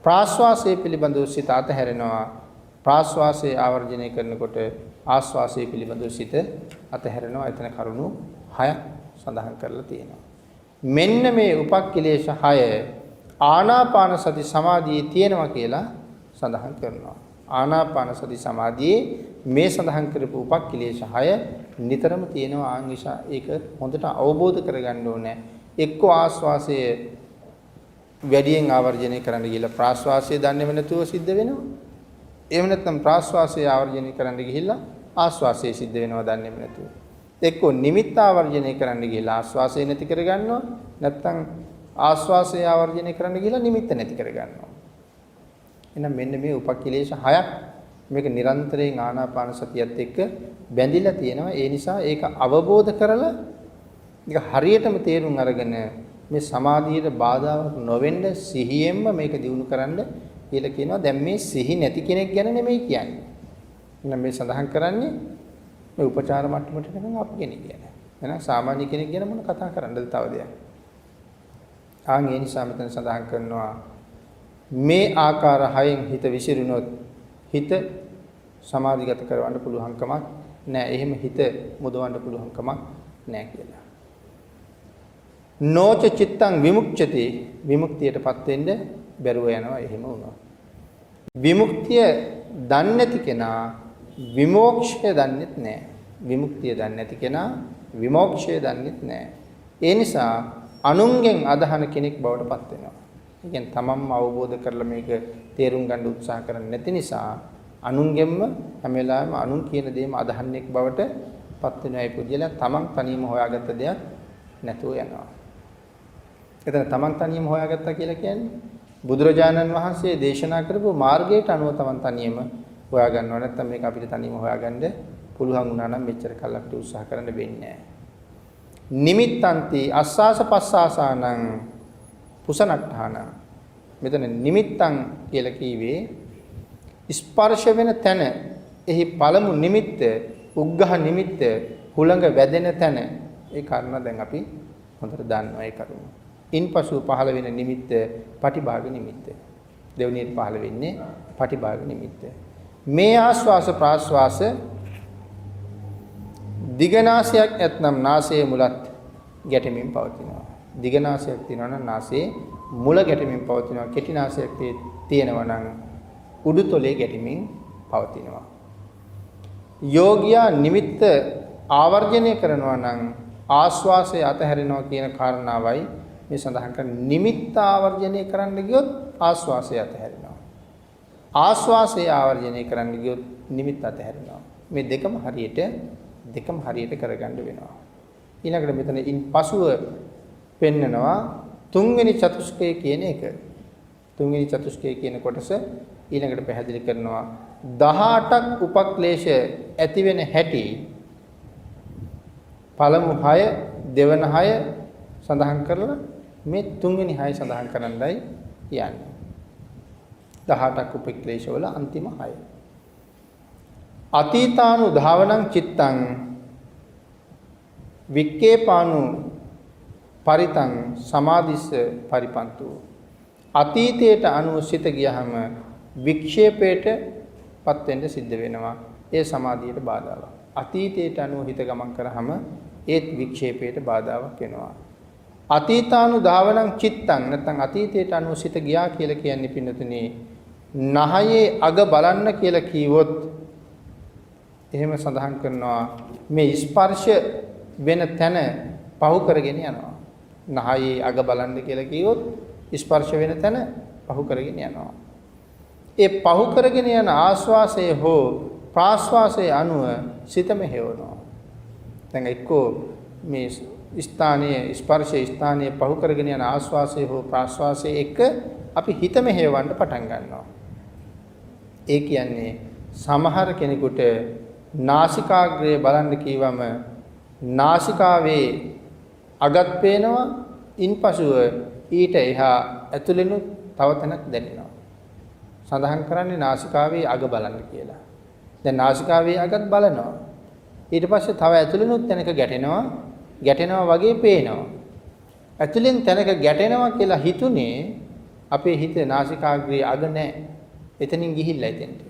ප්‍රාශ්වාසයේ පිළිබඳව සිත අතහැරෙනවා. ප්‍රාශ්වාසයේ ආවර්ජනය කරනකොට ආශ්වාසයේ පිළිබඳව සිත අතහැරෙනවා. එතන කරුණු 6ක් සඳහන් කරලා තියෙනවා. මෙන්න මේ උපක්ඛිලේශ 6 ආනාපාන සති සමාධියේ තියෙනවා කියලා සඳහන් කරනවා. ආනාපාන සති සමාධියේ මේ සඳහන් කරපු උපක්ඛිලේශ 6 නිතරම තියෙනවා. ආංගිෂා ඒක හොඳට අවබෝධ කරගන්න ඕනේ. එක්ක ආශ්වාසයේ වැඩියෙන් ආවර්ජනය කරන්න ගිහිල්ලා ප්‍රාශ්වාසය දන්නේම නැතුව සිද්ධ වෙනවා. එහෙම නැත්නම් ප්‍රාශ්වාසය ආවර්ජනය කරන්න ගිහිල්ලා ආශ්වාසය සිද්ධ වෙනවා දන්නේම නැතුව. එක්කෝ නිමිත්ත ආවර්ජනය කරන්න ගිහිල්ලා ආශ්වාසය නැති කරගන්නවා. නැත්නම් ආශ්වාසය ආවර්ජනය කරන්න ගිහිල්ලා නිමිත්ත නැති කරගන්නවා. එහෙනම් මෙන්න මේ උපක්ඛිලේශ 6ක් මේක නිරන්තරයෙන් ආනාපාන සතියත් එක්ක බැඳිලා තියෙනවා. ඒ නිසා ඒක අවබෝධ කරලා ඒක හරියටම තේරුම් අරගෙන මේ සමාධියට බාධාවක් නොවෙන්න සිහියෙන්ම මේක දිනු කරන්න කියලා කියනවා. දැන් මේ සිහි නැති කෙනෙක් ගැන නෙමෙයි කියන්නේ. එහෙනම් මේ සඳහන් කරන්නේ මේ උපචාර මට්ටමට නෙමෙයි අපි කෙනෙක් ගැන. එහෙනම් සාමාන්‍ය කෙනෙක් ගැන මොන කතා කරන්නද තව දෙයක්. ඒ නිසා මෙතන සඳහන් කරනවා මේ ආකාර 6න් හිත විසිරුණොත් හිත සමාධිගත කරවන්න පුළුවන් කමක් නැහැ. එහෙම හිත මුදවන්න පුළුවන් කමක් නැහැ කියලා. නෝච චිත්තං විමුක්ඛති විමුක්තියටපත් වෙන්න බැරුව යනවා. එහෙම වුණා. විමුක්තිය දන්නේ නැති කෙනා විමෝක්ෂය දන්නේත් නැහැ. විමුක්තිය දන්නේ නැති කෙනා විමෝක්ෂය දන්නේත් නැහැ. ඒ නිසා අනුන්ගෙන් අදහන කෙනෙක් බවට පත් වෙනවා. ඒ කියන්නේ තමන්ම අවබෝධ කරලා මේක තේරුම් ගන්න උත්සාහ කරන්නේ නැති නිසා අනුන්ගෙන්ම හැම වෙලාවෙම අනුන් කියන දේම අදහන්නෙක් බවට පත් වෙනවා. ඒ පුද්ගලයා තමන් තනියම හොයාගත්ත දෙයක් නැතුව යනවා. එතන තමන් තනියම හොයාගත්තා කියලා කියන්නේ බුදුරජාණන් වහන්සේ දේශනා කරපු මාර්ගයට අනුව තමන් තනියම හොයා ගන්නවා. නැත්නම් මේක අපිට තනියම හොයාගන්න පුළුවන් වුණා නම් මෙච්චර කල් අපිට උත්සාහ කරන්න වෙන්නේ නැහැ. නිමිත්තන්ති අස්සාස පස්සාසානං පුසනට්ඨාන. මෙතන නිමිත්තන් කියලා කීවේ ස්පර්ශ වෙන තැන. එහි පළමු නිමිත්ත උග්ඝහ නිමිත්ත හුළඟ වැදෙන තැන. ඒ කාරණා දැන් අපි හොඳට දන්නවා ඒ කරුණ. ඉන්පසු පහළ වෙන නිමිත්ත පටිභාග නිමිත්ත. දෙවණියට පහළ වෙන්නේ පටිභාග නිමිත්ත. මේ ආශ්වාස ප්‍රාශ්වාස දිගනාසයක් ඇතනම් නාසයේ මුලත් ගැටෙමින් පවතිනවා. දිගනාසයක් තියෙනවා නම් නාසයේ මුල ගැටෙමින් පවතිනවා. කෙටි නාසයක් තියෙනවා නම් උඩුතොලේ ගැටෙමින් පවතිනවා. යෝගියා නිමිත්ත ආවර්ජනය කරනවා නම් ආශ්වාසය අතහැරෙනවා කියන කාරණාවයි මේ සඳහන් කරන්නේ. නිමිත්ත ආවර්ජනය කරන්න ගියොත් ආශ්වාසය අතහැරෙනවා. ආශ්වාසය ආවර්ජනය කරන්න ගියොත් නිමිත්ත අතහැරෙනවා. මේ දෙකම හරියට කරගන්න වෙනවා. ඊළඟට මෙතන ඉන් පසුව පෙන්නනවා තුන්වෙනි චතුස්කය කියන එක. තුන්වෙනි චතුස්කය කියන කොටස ඊළඟට පැහැදිලි කරනවා 18ක් උපක්ලේශ ඇති වෙන හැටි. පළමු 6 දෙවන 6 සඳහන් කරලා මේ තුන්වෙනි 6 සඳහන් කරන්නයි කියන්නේ. 18ක් උපක්ලේශ වල අන්තිම 6. අතීතානු ධාවනං චිත්තං වික්කේපානු පරිතං සමාධිස්ස පරිපන්තු. අතීතයට අනුව සිත ගියහම වික්ෂේපයටපත් වෙන්න සිද්ධ වෙනවා. ඒ සමාධියට බාධාවක්. අතීතයට අනුව හිත ගමන් කරාම ඒත් වික්ෂේපයට බාධාවක් වෙනවා. අතීතානු ධාවනං චිත්තං නැත්නම් අතීතයට අනුව සිත ගියා කියලා කියන්නේ පින්නතුනේ නහයේ අග බලන්න කියලා කීවොත් එහෙම සඳහන් කරනවා මේ ස්පර්ශ වෙන තැන පහු කරගෙන යනවා. නහයේ අග බලන්න කියලා කිව්වොත් ස්පර්ශ වෙන තැන පහු කරගෙන යනවා. ඒ පහු කරගෙන යන ආශ්වාසය හෝ ප්‍රාශ්වාසයේ අනුව සිතම හේවනවා. දැන් එක්කෝ මේ ස්ථානීය ස්පර්ශයේ ස්ථානීය පහු කරගෙන යන ආශ්වාසය හෝ ප්‍රාශ්වාසයේ එක අපි හිතම හේවන්න පටන් ගන්නවා. ඒ කියන්නේ සමහර කෙනෙකුට නාසිකාග්‍රය බලන්න කීවම නාසිකාවේ අගත් පේනවා. ඉන්පසුව ඊට එහා ඇතුළෙනුත් තව තැනක් දැනෙනවා. සඳහන් කරන්නේ නාසිකාවේ අග බලන්න කියලා. දැන් නාසිකාවේ අගත් බලනවා. ඊට පස්සේ තව ඇතුළෙනුත් තැනක ගැටෙනවා වගේ පේනවා. ඇතුළෙන් තැනක ගැටෙනවා කියලා හිතුනේ අපේ හිත නාසිකාග්‍රේ අග නැහැ. එතනින් ගිහිල්ලා එතෙන්ට.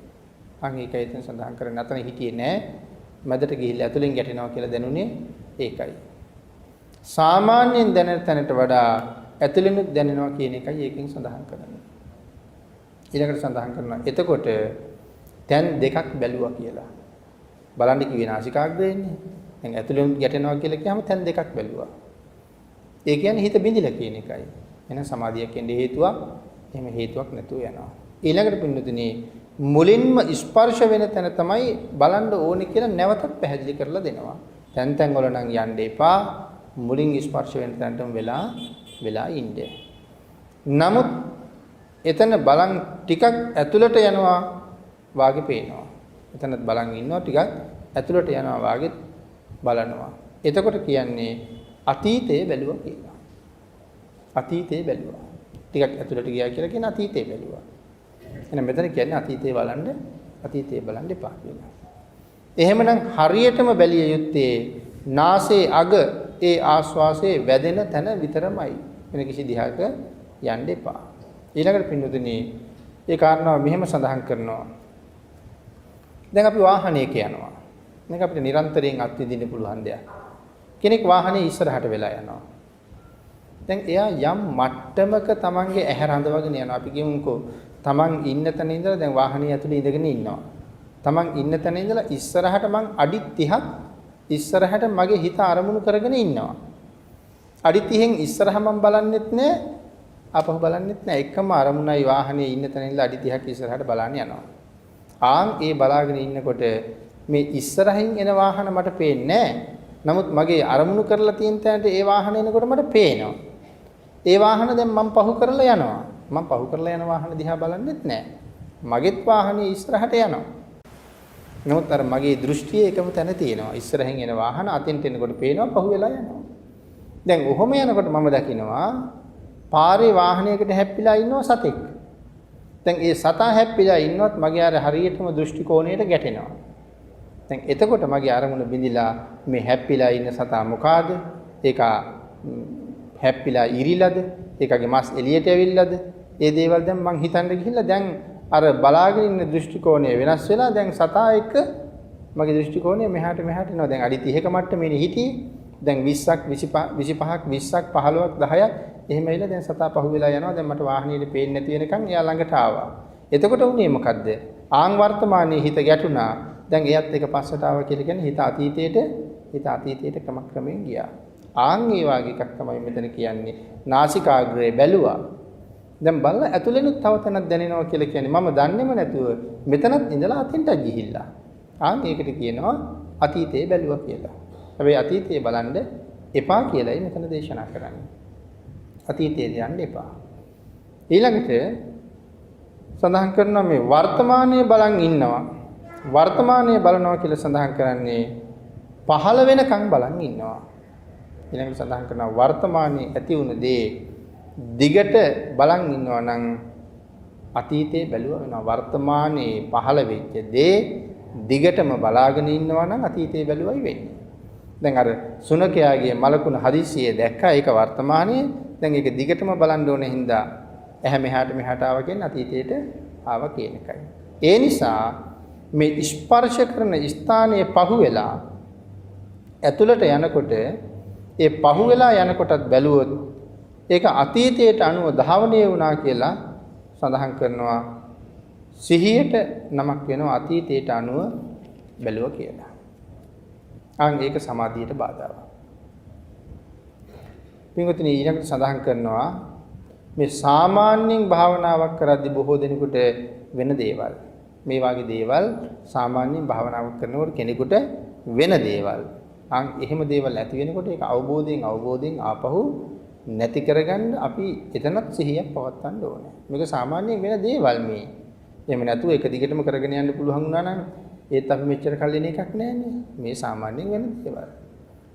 අන් ඒකයි එතන සඳහන් කරන්නේ. අතන හිටියේ නැහැ. මැදට ගිහිල්ලා ඇතුලෙන් ගැටෙනවා කියලා දැනුනේ ඒකයි. සාමාන්‍යයෙන් දැනෙන තැනට වඩා ඇතුලෙනුත් දැනෙනවා කියන එකයි ඒකෙන් සඳහන් කරන්නේ. ඊළඟට සඳහන් කරනවා එතකොට තැන් දෙකක් බැලුවා කියලා. බලන්න කිව්වේ නාසිකාග්‍රේන්නේ. දැන් ඇතුලෙනුත් ගැටෙනවා කියලා කියහම තැන් දෙකක් බැලුවා. ඒ කියන්නේ හිත බිඳිලා කියන එකයි. එහෙනම් සමාධියක් එන්නේ හේතුවක්, එහෙම හේතුවක් නැතුව යනවා. ඊළඟට පින්නතුනේ මුලින්ම ස්පර්ශ වෙන තැන තමයි බලන්න ඕනේ කියලා නැවතත් පැහැදිලි කරලා දෙනවා. තැන් තැන් වල නම් යන්න එපා. මුලින් ස්පර්ශ වෙන තැනටම වෙලා ඉන්න. නමුත් එතන බලන් ටිකක් ඇතුළට යනවා වාගේ පේනවා. එතනත් බලන් ඉන්නවා ටිකක් ඇතුළට යනවා වාගේ බලනවා. එතකොට කියන්නේ අතීතයේ බැලුවා කියලා. අතීතයේ බැලුවා. ටිකක් ඇතුළට ගියා කියලා කියන අතීතයේ බැලුවා. එහෙනම් මෙතන කියන්නේ අතීතයේ බලන්න එපා කියලා. එහෙමනම් හරියටම බැලිය යුත්තේ නාසයේ අග ඒ ආශ්වාසයේ වැදෙන තැන විතරමයි. වෙන කිසි දිහාක යන්න එපා. ඊළඟට පින්නතුනි ඒ කාරණාව මෙහෙම සඳහන් කරනවා. දැන් අපි වාහනයක යනවා. මේක අපිට නිරන්තරයෙන් අත්විඳින්න පුළුවන් දෙයක්. කෙනෙක් වාහනේ ඉස්සරහට වෙලා යනවා. දැන් එයා යම් මට්ටමක තමන්ගේ ඇහැ රඳවගෙන යනවා. අපි කියමුකෝ තමන් ඉන්න තැන ඉඳලා දැන් වාහනේ ඇතුලේ ඉඳගෙන ඉන්නවා. තමන් ඉන්න තැන ඉඳලා ඉස්සරහට මං අඩි 30ක් ඉස්සරහට මගේ හිත අරමුණු කරගෙන ඉන්නවා. අඩි 30න් ඉස්සරහ මම බලන්නෙත් නෑ, අපහු බලන්නෙත් නෑ. එකම අරමුණයි වාහනේ ඉන්න තැන ඉඳලා අඩි 30ක් ඉස්සරහට බලන්න යනවා. ආන් ඒ බලාගෙන ඉන්නකොට මේ ඉස්සරහින් එන වාහන මට පේන්නේ නෑ. නමුත් මගේ අරමුණු කරලා තියෙන තැනට ඒ වාහන එනකොට මට පේනවා. ඒ වාහන දැන් මම පහු කරලා යනවා. මම පහු කරලා යන වාහන දිහා බලන්නෙත් නෑ. මගේත් වාහනේ ඉස්සරහට යනවා. නමුත් අර මගේ දෘෂ්ටිය එකම තැන තියෙනවා. ඉස්සරහින් එන වාහන අතින්ට එනකොට පේනවා පහු වෙලා යනවා. දැන් ඔහොම යනකොට මම දකිනවා පාරේ වාහනයකට හැප්පිලා ඉන්නවා සතෙක්. දැන් ඒ සතා හැප්පිලා ඉන්නවත් මගේ අර හරියටම දෘෂ්ටි කෝණයට ගැටෙනවා. දැන් එතකොට මගේ අරමුණ බිඳිලා මේ හැප්පිලා ඉන්න සතා මොකාද? ඒක හැප්පිලා ඉරිලද? ඒකගේ මස් එළියට ඇවිල්ලාද? ඒ දේවල් දැන් මං හිතන්න ගිහිල්ලා දැන් අර බලාගෙන ඉන්න දෘෂ්ටි කෝණය වෙනස් වෙලා දැන් සතා එක්ක මගේ දෘෂ්ටි කෝණය මෙහාට යනවා. දැන් අඩි 30ක මට්ටමේනේ හිටියේ. දැන් 20ක් 25ක් 20ක් 15ක් 10ක් එහෙම ඇවිල්ලා දැන් සතා පහු වෙලා යනවා. දැන් මට වාහනේට පේන්නේ නැති වෙනකන් එයා ළඟට ආවා. එතකොට උනේ මොකද්ද? ආන් වර්තමානයේ හිත ගැටුණා. දැන් එයත් එක පස්සට ආවා කියලා කියන්නේ හිත අතීතයට ක්‍රමක්‍රමයෙන් ගියා. ආන් ඒ වගේ එකක් තමයි මෙතන කියන්නේ. නාසිකාග්‍රේ බැලුවා. දැන් බලලා ඇතුළෙනුත් තව තැනක් දැනෙනවා කියලා කියන්නේ මම දන්නේම නැතුව මෙතනත් ඉඳලා අතින්ට ගිහිල්ලා. ආන් ඒකට කියනවා අතීතයේ බැලුවා කියලා. හැබැයි අතීතයේ බලන්න එපා කියලායි මෙතන දේශනා කරන්නේ. අතීතයේ යන්න එපා. ඊළඟට සඳහන් කරනවා මේ වර්තමානයේ බලන් ඉන්නවා. වර්තමානයේ බලනවා කියලා සඳහන් කරන්නේ පහළ වෙනකන් බලන් ඉන්නවා. ඊළඟට සඳහන් කරනවා වර්තමානයේ ඇති වුණ දේ දිගට බලන් ඉන්නවා නම් අතීතයේ බැලුවා වෙනවා. වර්තමානයේ පහළ වෙච්ච දේ දිගටම බලාගෙන ඉන්නවා නම් අතීතයේ බැලුවයි වෙන්නේ. දැන් අර සුනකයාගේ මලකුණ හදිස්සියේ දැක්කා ඒක වර්තමානයේ. දැන් ඒක දිගටම බලන්න ඕනේ හින්දා ඇහැ මෙහාට ආව කියන්නේ අතීතයට ආව කියන එකයි. ඒ නිසා මේ ස්පර්ශ කරන ස්ථානයේ පහුවෙලා ඇතුළට යනකොට ඒ පහුවෙලා යනකොටත් බැලුවොත් ඒක අතීතයට අනුව ධාවනය වුණා කියලා සඳහන් කරනවා. සිහියට නමක් වෙනවා අතීතයට අනුව බැලුවා කියලා. අන් ඒක සමාධියට බාධාවක්. පින්වතුනි ඊළඟට සඳහන් කරනවා මේ සාමාන්‍යයෙන් භාවනාවක් කරද්දී බොහෝ දෙනෙකුට වෙන දේවල්. මේ වගේ දේවල් සාමාන්‍යයෙන් භාවනාවක් කරනකොට කෙනෙකුට වෙන දේවල්. අන් එහෙම දේවල් ඇති වෙනකොට ඒක අවබෝධයෙන් ආපහු නැති කරගන්න අපි එතනත් සිහියක් පවත්වන්න ඕනේ. මේක සාමාන්‍යයෙන් වෙන දේවල් මේ. එහෙම නැතුව එක දිගටම කරගෙන යන්න පුළුවන් වුණා නම් ඒත් අපි මෙච්චර කල් ඉන්න එකක් නෑනේ. මේ සාමාන්‍යයෙන් වෙන දේවල්.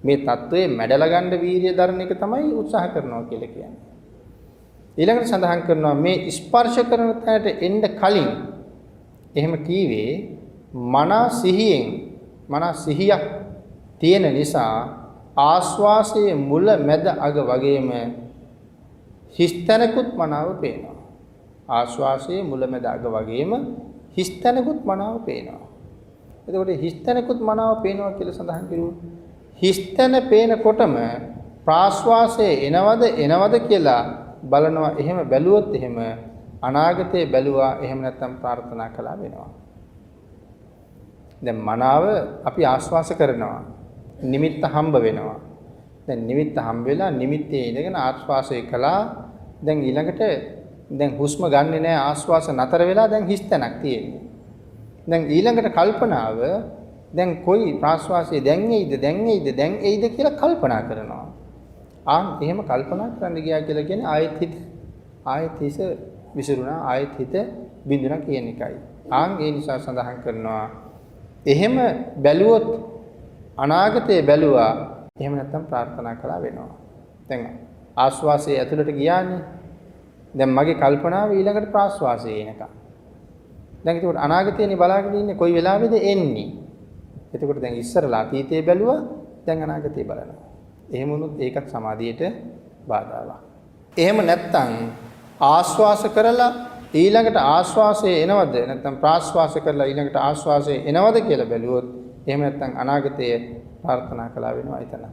මේ தત્ත්වයේ මැඩලා ගන්න වීර්ය දරන එක තමයි උත්සාහ කරනවා කියලා කියන්නේ. ඊළඟට සඳහන් කරනවා මේ ස්පර්ශ කරන තැනට එන්න කලින් එහෙම කීවේ මනස් සිහියක් තියෙන නිසා ආස්වාසයේ මුල මැද අග වගේම හිස්තැනකුත් මනාව පේනවා. ආශ්වාසයේ මුලැමැද අග වගේම හිස්තැනකුත් මනාව පේනවා. එතකොට හිස්තැනකුත් මනාව පේනවා කියලා සඳහන් කරුවොත් හිස්තැන පේනකොටම ප්‍රාශ්වාසයේ එනවද කියලා බලනවා. එහෙම බැලුවොත් එහෙම අනාගතයේ බැලුවා. එහෙම නැත්නම් ප්‍රාර්ථනා කළා වෙනවා. දැන් මනාව අපි ආශ්වාස කරනවා. නිමිත්ත හම්බ වෙනවා. දැන් නිමිත්ත හම්බ වෙලා නිමිත්තේ ඉඳගෙන ආශ්වාසය කළා. දැන් ඊළඟට දැන් හුස්ම ගන්නෙ නැහැ ආශ්වාස නතර වෙලා දැන් හිස් තැනක් තියෙන්නේ. දැන් ඊළඟට කල්පනාව දැන් කොයි ප්‍රාශ්වාසයේ දැන් එයිද කියලා කල්පනා කරනවා. එහෙම කල්පනා කරන්න ගියා කියලා කියන්නේ ආයෙත් හිත විසිරුණා ආයෙත් හිත බිඳුණා කියන එකයි. ඒ නිසා සඳහන් කරනවා එහෙම බැලුවොත් අනාගතයේ බැලුවා. එහෙම නැත්නම් ප්‍රාර්ථනා කළා වෙනවා. දැන් ආශ්වාසයේ ඇතුළට ගියානේ. දැන් මගේ කල්පනාව ඊළඟට ප්‍රාශ්වාසයේ එනකම්. දැන් ඒකට අනාගතයනේ බලාගෙන ඉන්නේ කොයි වෙලාවෙද එන්නේ. එතකොට දැන් ඉස්සරලා අතීතයේ බැලුවා දැන් අනාගතේ බලනවා. එහෙම වුණොත් ඒකත් සමාධියට බාධාවක්. එහෙම නැත්නම් ආශ්වාස කරලා ඊළඟට ආශ්වාසයේ එනවද නැත්නම් ප්‍රාශ්වාස කරලා ඊළඟට ආශ්වාසයේ එනවද කියලා බැලුවොත් එහෙම නැත්නම් අනාගතයේ ප්‍රාර්ථනා කළා වෙනවා එතන.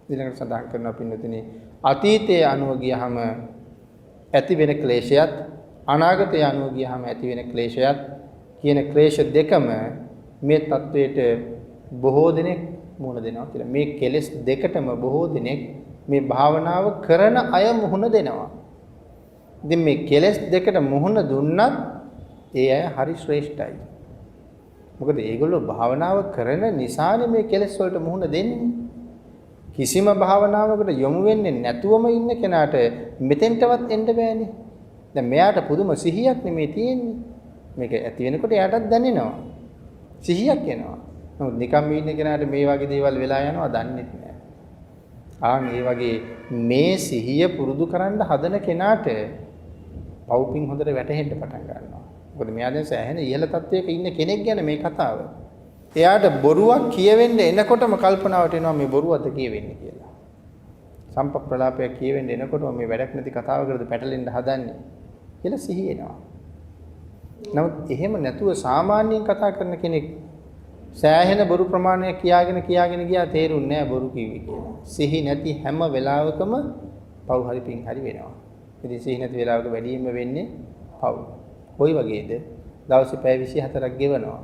ඊළඟට සඳහන් කරනවා පින්නතුනි අතීතයේ අනුව ගියහම ඇති වෙන ක්ලේශයත් අනාගතයේ අනුව ගියහම ඇති වෙන ක්ලේශයත් කියන ක්ලේශ දෙකම මේ தത്വයට බොහෝ දෙනෙක් මුහුණ දෙනවා කියලා. මේ කෙලෙස් දෙකටම බොහෝ දෙනෙක් මේ භාවනාව කරන අය මුහුණ දෙනවා. ඉතින් මේ කෙලෙස් දෙකට මුහුණ දුන්නත් ඒ අය හරි ශ්‍රේෂ්ඨයි. මොකද ඒගොල්ලෝ භාවනාව කරන නිසානේ මේ කෙලෙස් වලට මුහුණ දෙන්නේ. කිසිම භාවනාවකට යොමු වෙන්නේ නැතුවම ඉන්න කෙනාට මෙතෙන්ටවත් එන්න බෑනේ. දැන් මෙයාට පුදුම සිහියක් නෙමෙයි තියෙන්නේ. මේක ඇති වෙනකොට එයාටත් දැනෙනවා. සිහියක් එනවා. නමුත් නිකම්ම ඉන්න කෙනාට මේ වගේ දේවල් වෙලා යනවා දන්නේ නැහැ. ඒ වගේ මේ සිහිය පුරුදු කරන්න හදන කෙනාට පව්පින් හොඳට වැටහෙන්න පටන් ගන්නවා. මොකද මෙයා දැන් සෑහෙන ඉහළ තත්වයක ඉන්න කෙනෙක් ගැන මේ කතාව. එයාට බොරුවක් කියවෙන්න එනකොටම කල්පනාවට එනවා මේ බොරුවක්ද කියවෙන්නේ කියලා. සම්ප්‍රලාපයක් කියවෙන්න එනකොටම මේ වැඩක් නැති කතාවකටද පැටලෙන්න හදන්නේ කියලා සිහිය එනවා. නමුත් එහෙම නැතුව සාමාන්‍යයෙන් කතා කරන කෙනෙක් සෑහෙන බොරු ප්‍රමාණයක් කියාගෙන ගියා තේරුන්නේ නැහැ බොරු කිව්වේ කියලා. සිහි නැති හැම වෙලාවකම පව් හරි පිං හරි වෙනවා. ඉතින් සිහි නැති වෙලාවක වැඩියෙන්ම වෙන්නේ පව්. කොයි වගේද? දවසේ පැය 24ක් ගෙවනවා.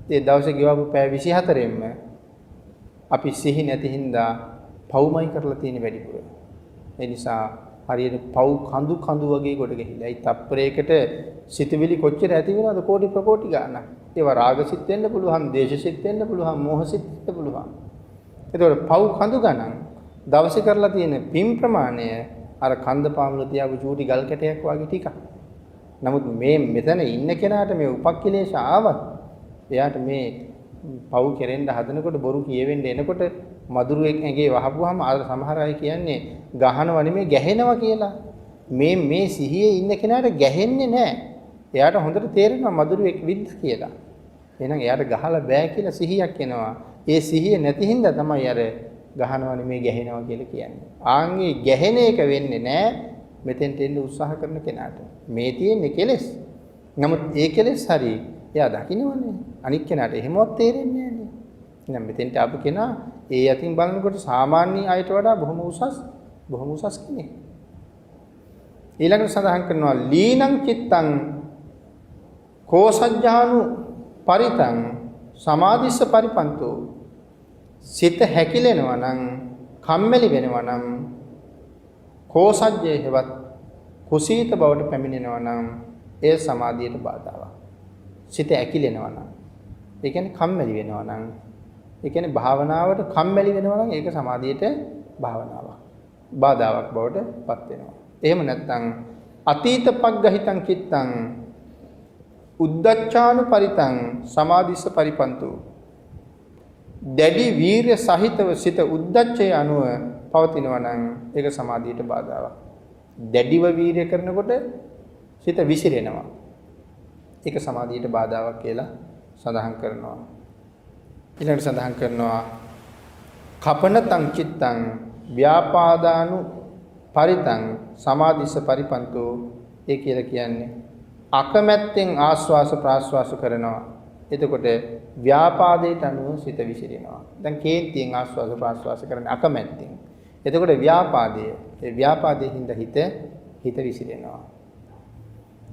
ඒ දවසේ ගෙවපු පැය 24ෙන්ම අපි සිහි නැති හින්දා පව්මයි කරලා තියෙන වැඩිපුර. ඒ නිසා හරියට පව් කඳු වගේ කොට ගිහිලා. ඒ තප්පරයකට සිතවිලි කොච්චර ඇති වෙනවද? කෝටි ප්‍රකෝටි ගණක්. ඒවා රාගසිත වෙන්න පුළුවන්, දේශසිත වෙන්න පුළුවන්, මෝහසිත වෙන්න පුළුවන්. ඒතකොට පව් කඳු ගණන් දවසේ කරලා තියෙන පින් ප්‍රමාණය අර කන්ද පාමුල තියාපු චූටි ගල් කැටයක් වගේ ටිකක්. නමුත් මේ මෙතන ඉන්න කෙනාට මේ උපක්ඛලේශ ආවත් එයාට මේ පව් කෙරෙන්න හදනකොට බොරු කියවෙන්න එනකොට මදුරුවෙක් ඇඟේ වහපුවාම අර සමහර අය කියන්නේ ගහනව නෙමෙයි ගැහෙනවා කියලා. මේ සිහියේ ඉන්න කෙනාට ගැහෙන්නේ නැහැ. එයාට හොඳට තේරෙනවා මදුරුවෙක් විද්ද කියලා. එහෙනම් එයාට ගහලා බෑ කියලා සිහියක් එනවා. ඒ සිහිය නැති හින්දා තමයි අර ගහනව නෙමෙයි ගැහෙනවා කියලා කියන්නේ. ආන්ගේ ගැහෙන එක වෙන්නේ නැහැ මෙතෙන්ට එන්න උත්සාහ කරන කෙනාට. මේ තියෙන්නේ කෙලෙස්. නමුත් ඒ කෙලෙස් හරි එයා දකින්නවනේ. අනික් කෙනාට එහෙමවත් තේරෙන්නේ නැහැ නේ. එහෙනම් මෙතෙන්ට ආපු කෙනා ඒ යතින් බලනකොට සාමාන්‍ය අයට වඩා බොහොම උසස් කෙනෙක්. ඊළඟට සඳහන් කරනවා ලීනං චිත්තං කෝසජ්ජානු පරිතං සමාධිස්ස පරිපන්තෝ. සිත හැකිලෙනවා නම් කම්මැලි වෙනවා නම් කෝසජ්ජේ හෙවත් කුසීත බවට පැමිණෙනවා නම් ඒ සමාධියට බාධාවක්. සිත ඇකිලෙනවා නම් ඒ කියන්නේ කම්මැලි වෙනවා නම් ඒ කියන්නේ භාවනාවට කම්මැලි වෙනවා නම් ඒක සමාධියට බාධාවක් බවට පත් වෙනවා. එහෙම නැත්නම් අතීත පග්ගහිතං චිත්තං උද්දච්චානු පරිතං සමාධිස්ස පරිපන්තු. දැඩි වීර්ය සහිතව සිත උද්දච්චය අනුව පවතිනවා නම් ඒක සමාධියට බාධාවක්. දැඩිව වීර්ය කරනකොට සිත විසිරෙනවා. ඒක සමාධියට බාධාවක් කියලා සඳහන් කරනවා. ඊළඟට සඳහන් කරනවා කපනතං චිත්තං ව්‍යාපාදානු පරිතං සමාධිස්ස පරිපන්තෝ ඒ කියලා කියන්නේ අකමැත්තෙන් ආස්වාස ප්‍රාස්වාස කරනවා. එතකොට ව්‍යාපාදයට අනුව සිත විසිරෙනවා. දැන් කේන්තියෙන් ආස්වාස ප්‍රාස්වාස කරන අකමැත්තෙන්. එතකොට ඒ ව්‍යාපාදයෙන් හිත විසිරෙනවා.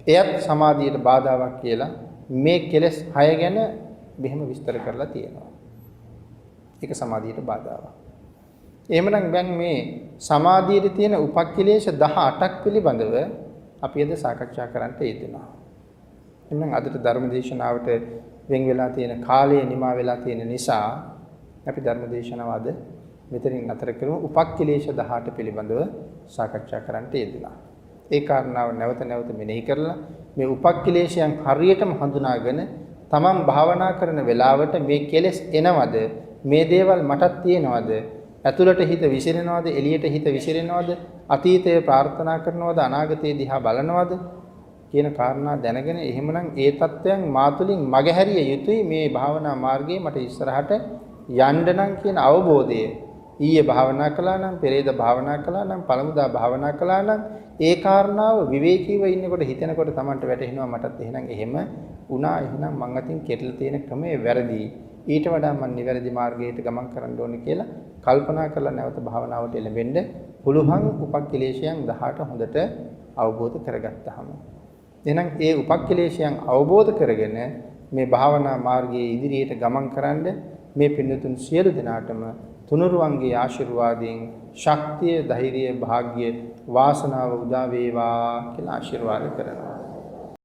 එයත් සමාධියට බාධාවක් කියලා මේ කෙලෙස් 6 ගැන මෙහෙම විස්තර කරලා තියෙනවා. ඒක සමාධියට බාධාවක්. එහෙමනම් දැන් මේ සමාධියේ තියෙන උපක්ඛිලේශ 18ක් පිළිබඳව අපි අද සාකච්ඡා කරන්නට යෙදුණා. එහෙනම් අදට ධර්මදේශනාවට වෙන් වෙලා තියෙන කාලය නිමා වෙලා තියෙන නිසා අපි ධර්මදේශනාව අද මෙතනින් අතර කරමු. උපක්ඛිලේශ 18 පිළිබඳව සාකච්ඡා කරන්නට යෙදුණා. ඒ කාරණාව නැවත නැවත මෙනෙහි කරලා මේ උපක්ඛිලේශයන් හරියටම හඳුනාගෙන තමන් භාවනා කරන වෙලාවට මේ කෙලෙස් එනවද? මේ දේවල් මටත් තියෙනවද? ඇතුළට හිත විසිරෙනවද? එළියට හිත විසිරෙනවද? අතීතය ප්‍රාර්ථනා කරනවද? අනාගතය දිහා බලනවද? කියන කාරණා දැනගෙන එහෙමනම් ඒ தත්වයන් මාතුලින් මගහැරිය යුතුයි මේ භාවනා මාර්ගයේ මට ඉස්සරහට යන්න නම් කියන අවබෝධය. ඊයේ භාවනා කළා නම්, පෙරේද භාවනා කළා නම්, පළමුදා භාවනා කළා නම් ඒ කාරණාව විවේකීව ඉන්නකොට හිතෙනකොට Tamanට වැටහෙනවා මටත් එහෙම වුණා. එහෙනම් මං අතින් කෙරෙලා තියෙන ක්‍රමය වැරදි. ඊට වඩා මම නිවැරදි මාර්ගයට ගමන් කරන්න ඕනේ කියලා කල්පනා කරලා නැවත භාවනාවට එළඹෙන්න පුළුවන් උපක්ඛිලේශයන් 18 හොඳට අවබෝධ කරගත්තාම. එහෙනම් ඒ උපක්ඛිලේශයන් අවබෝධ කරගෙන මේ භාවනා මාර්ගයේ ඉදිරියට ගමන් කරන්න මේ පින්නතුන් සියලු දෙනාටම තුනුරුවන්ගේ ආශිර්වාදයෙන් ශක්තිය, ධෛර්යය, වාග්ය, වාසනාව උදා වේවා කියලා ආශිර්වාද කරනවා.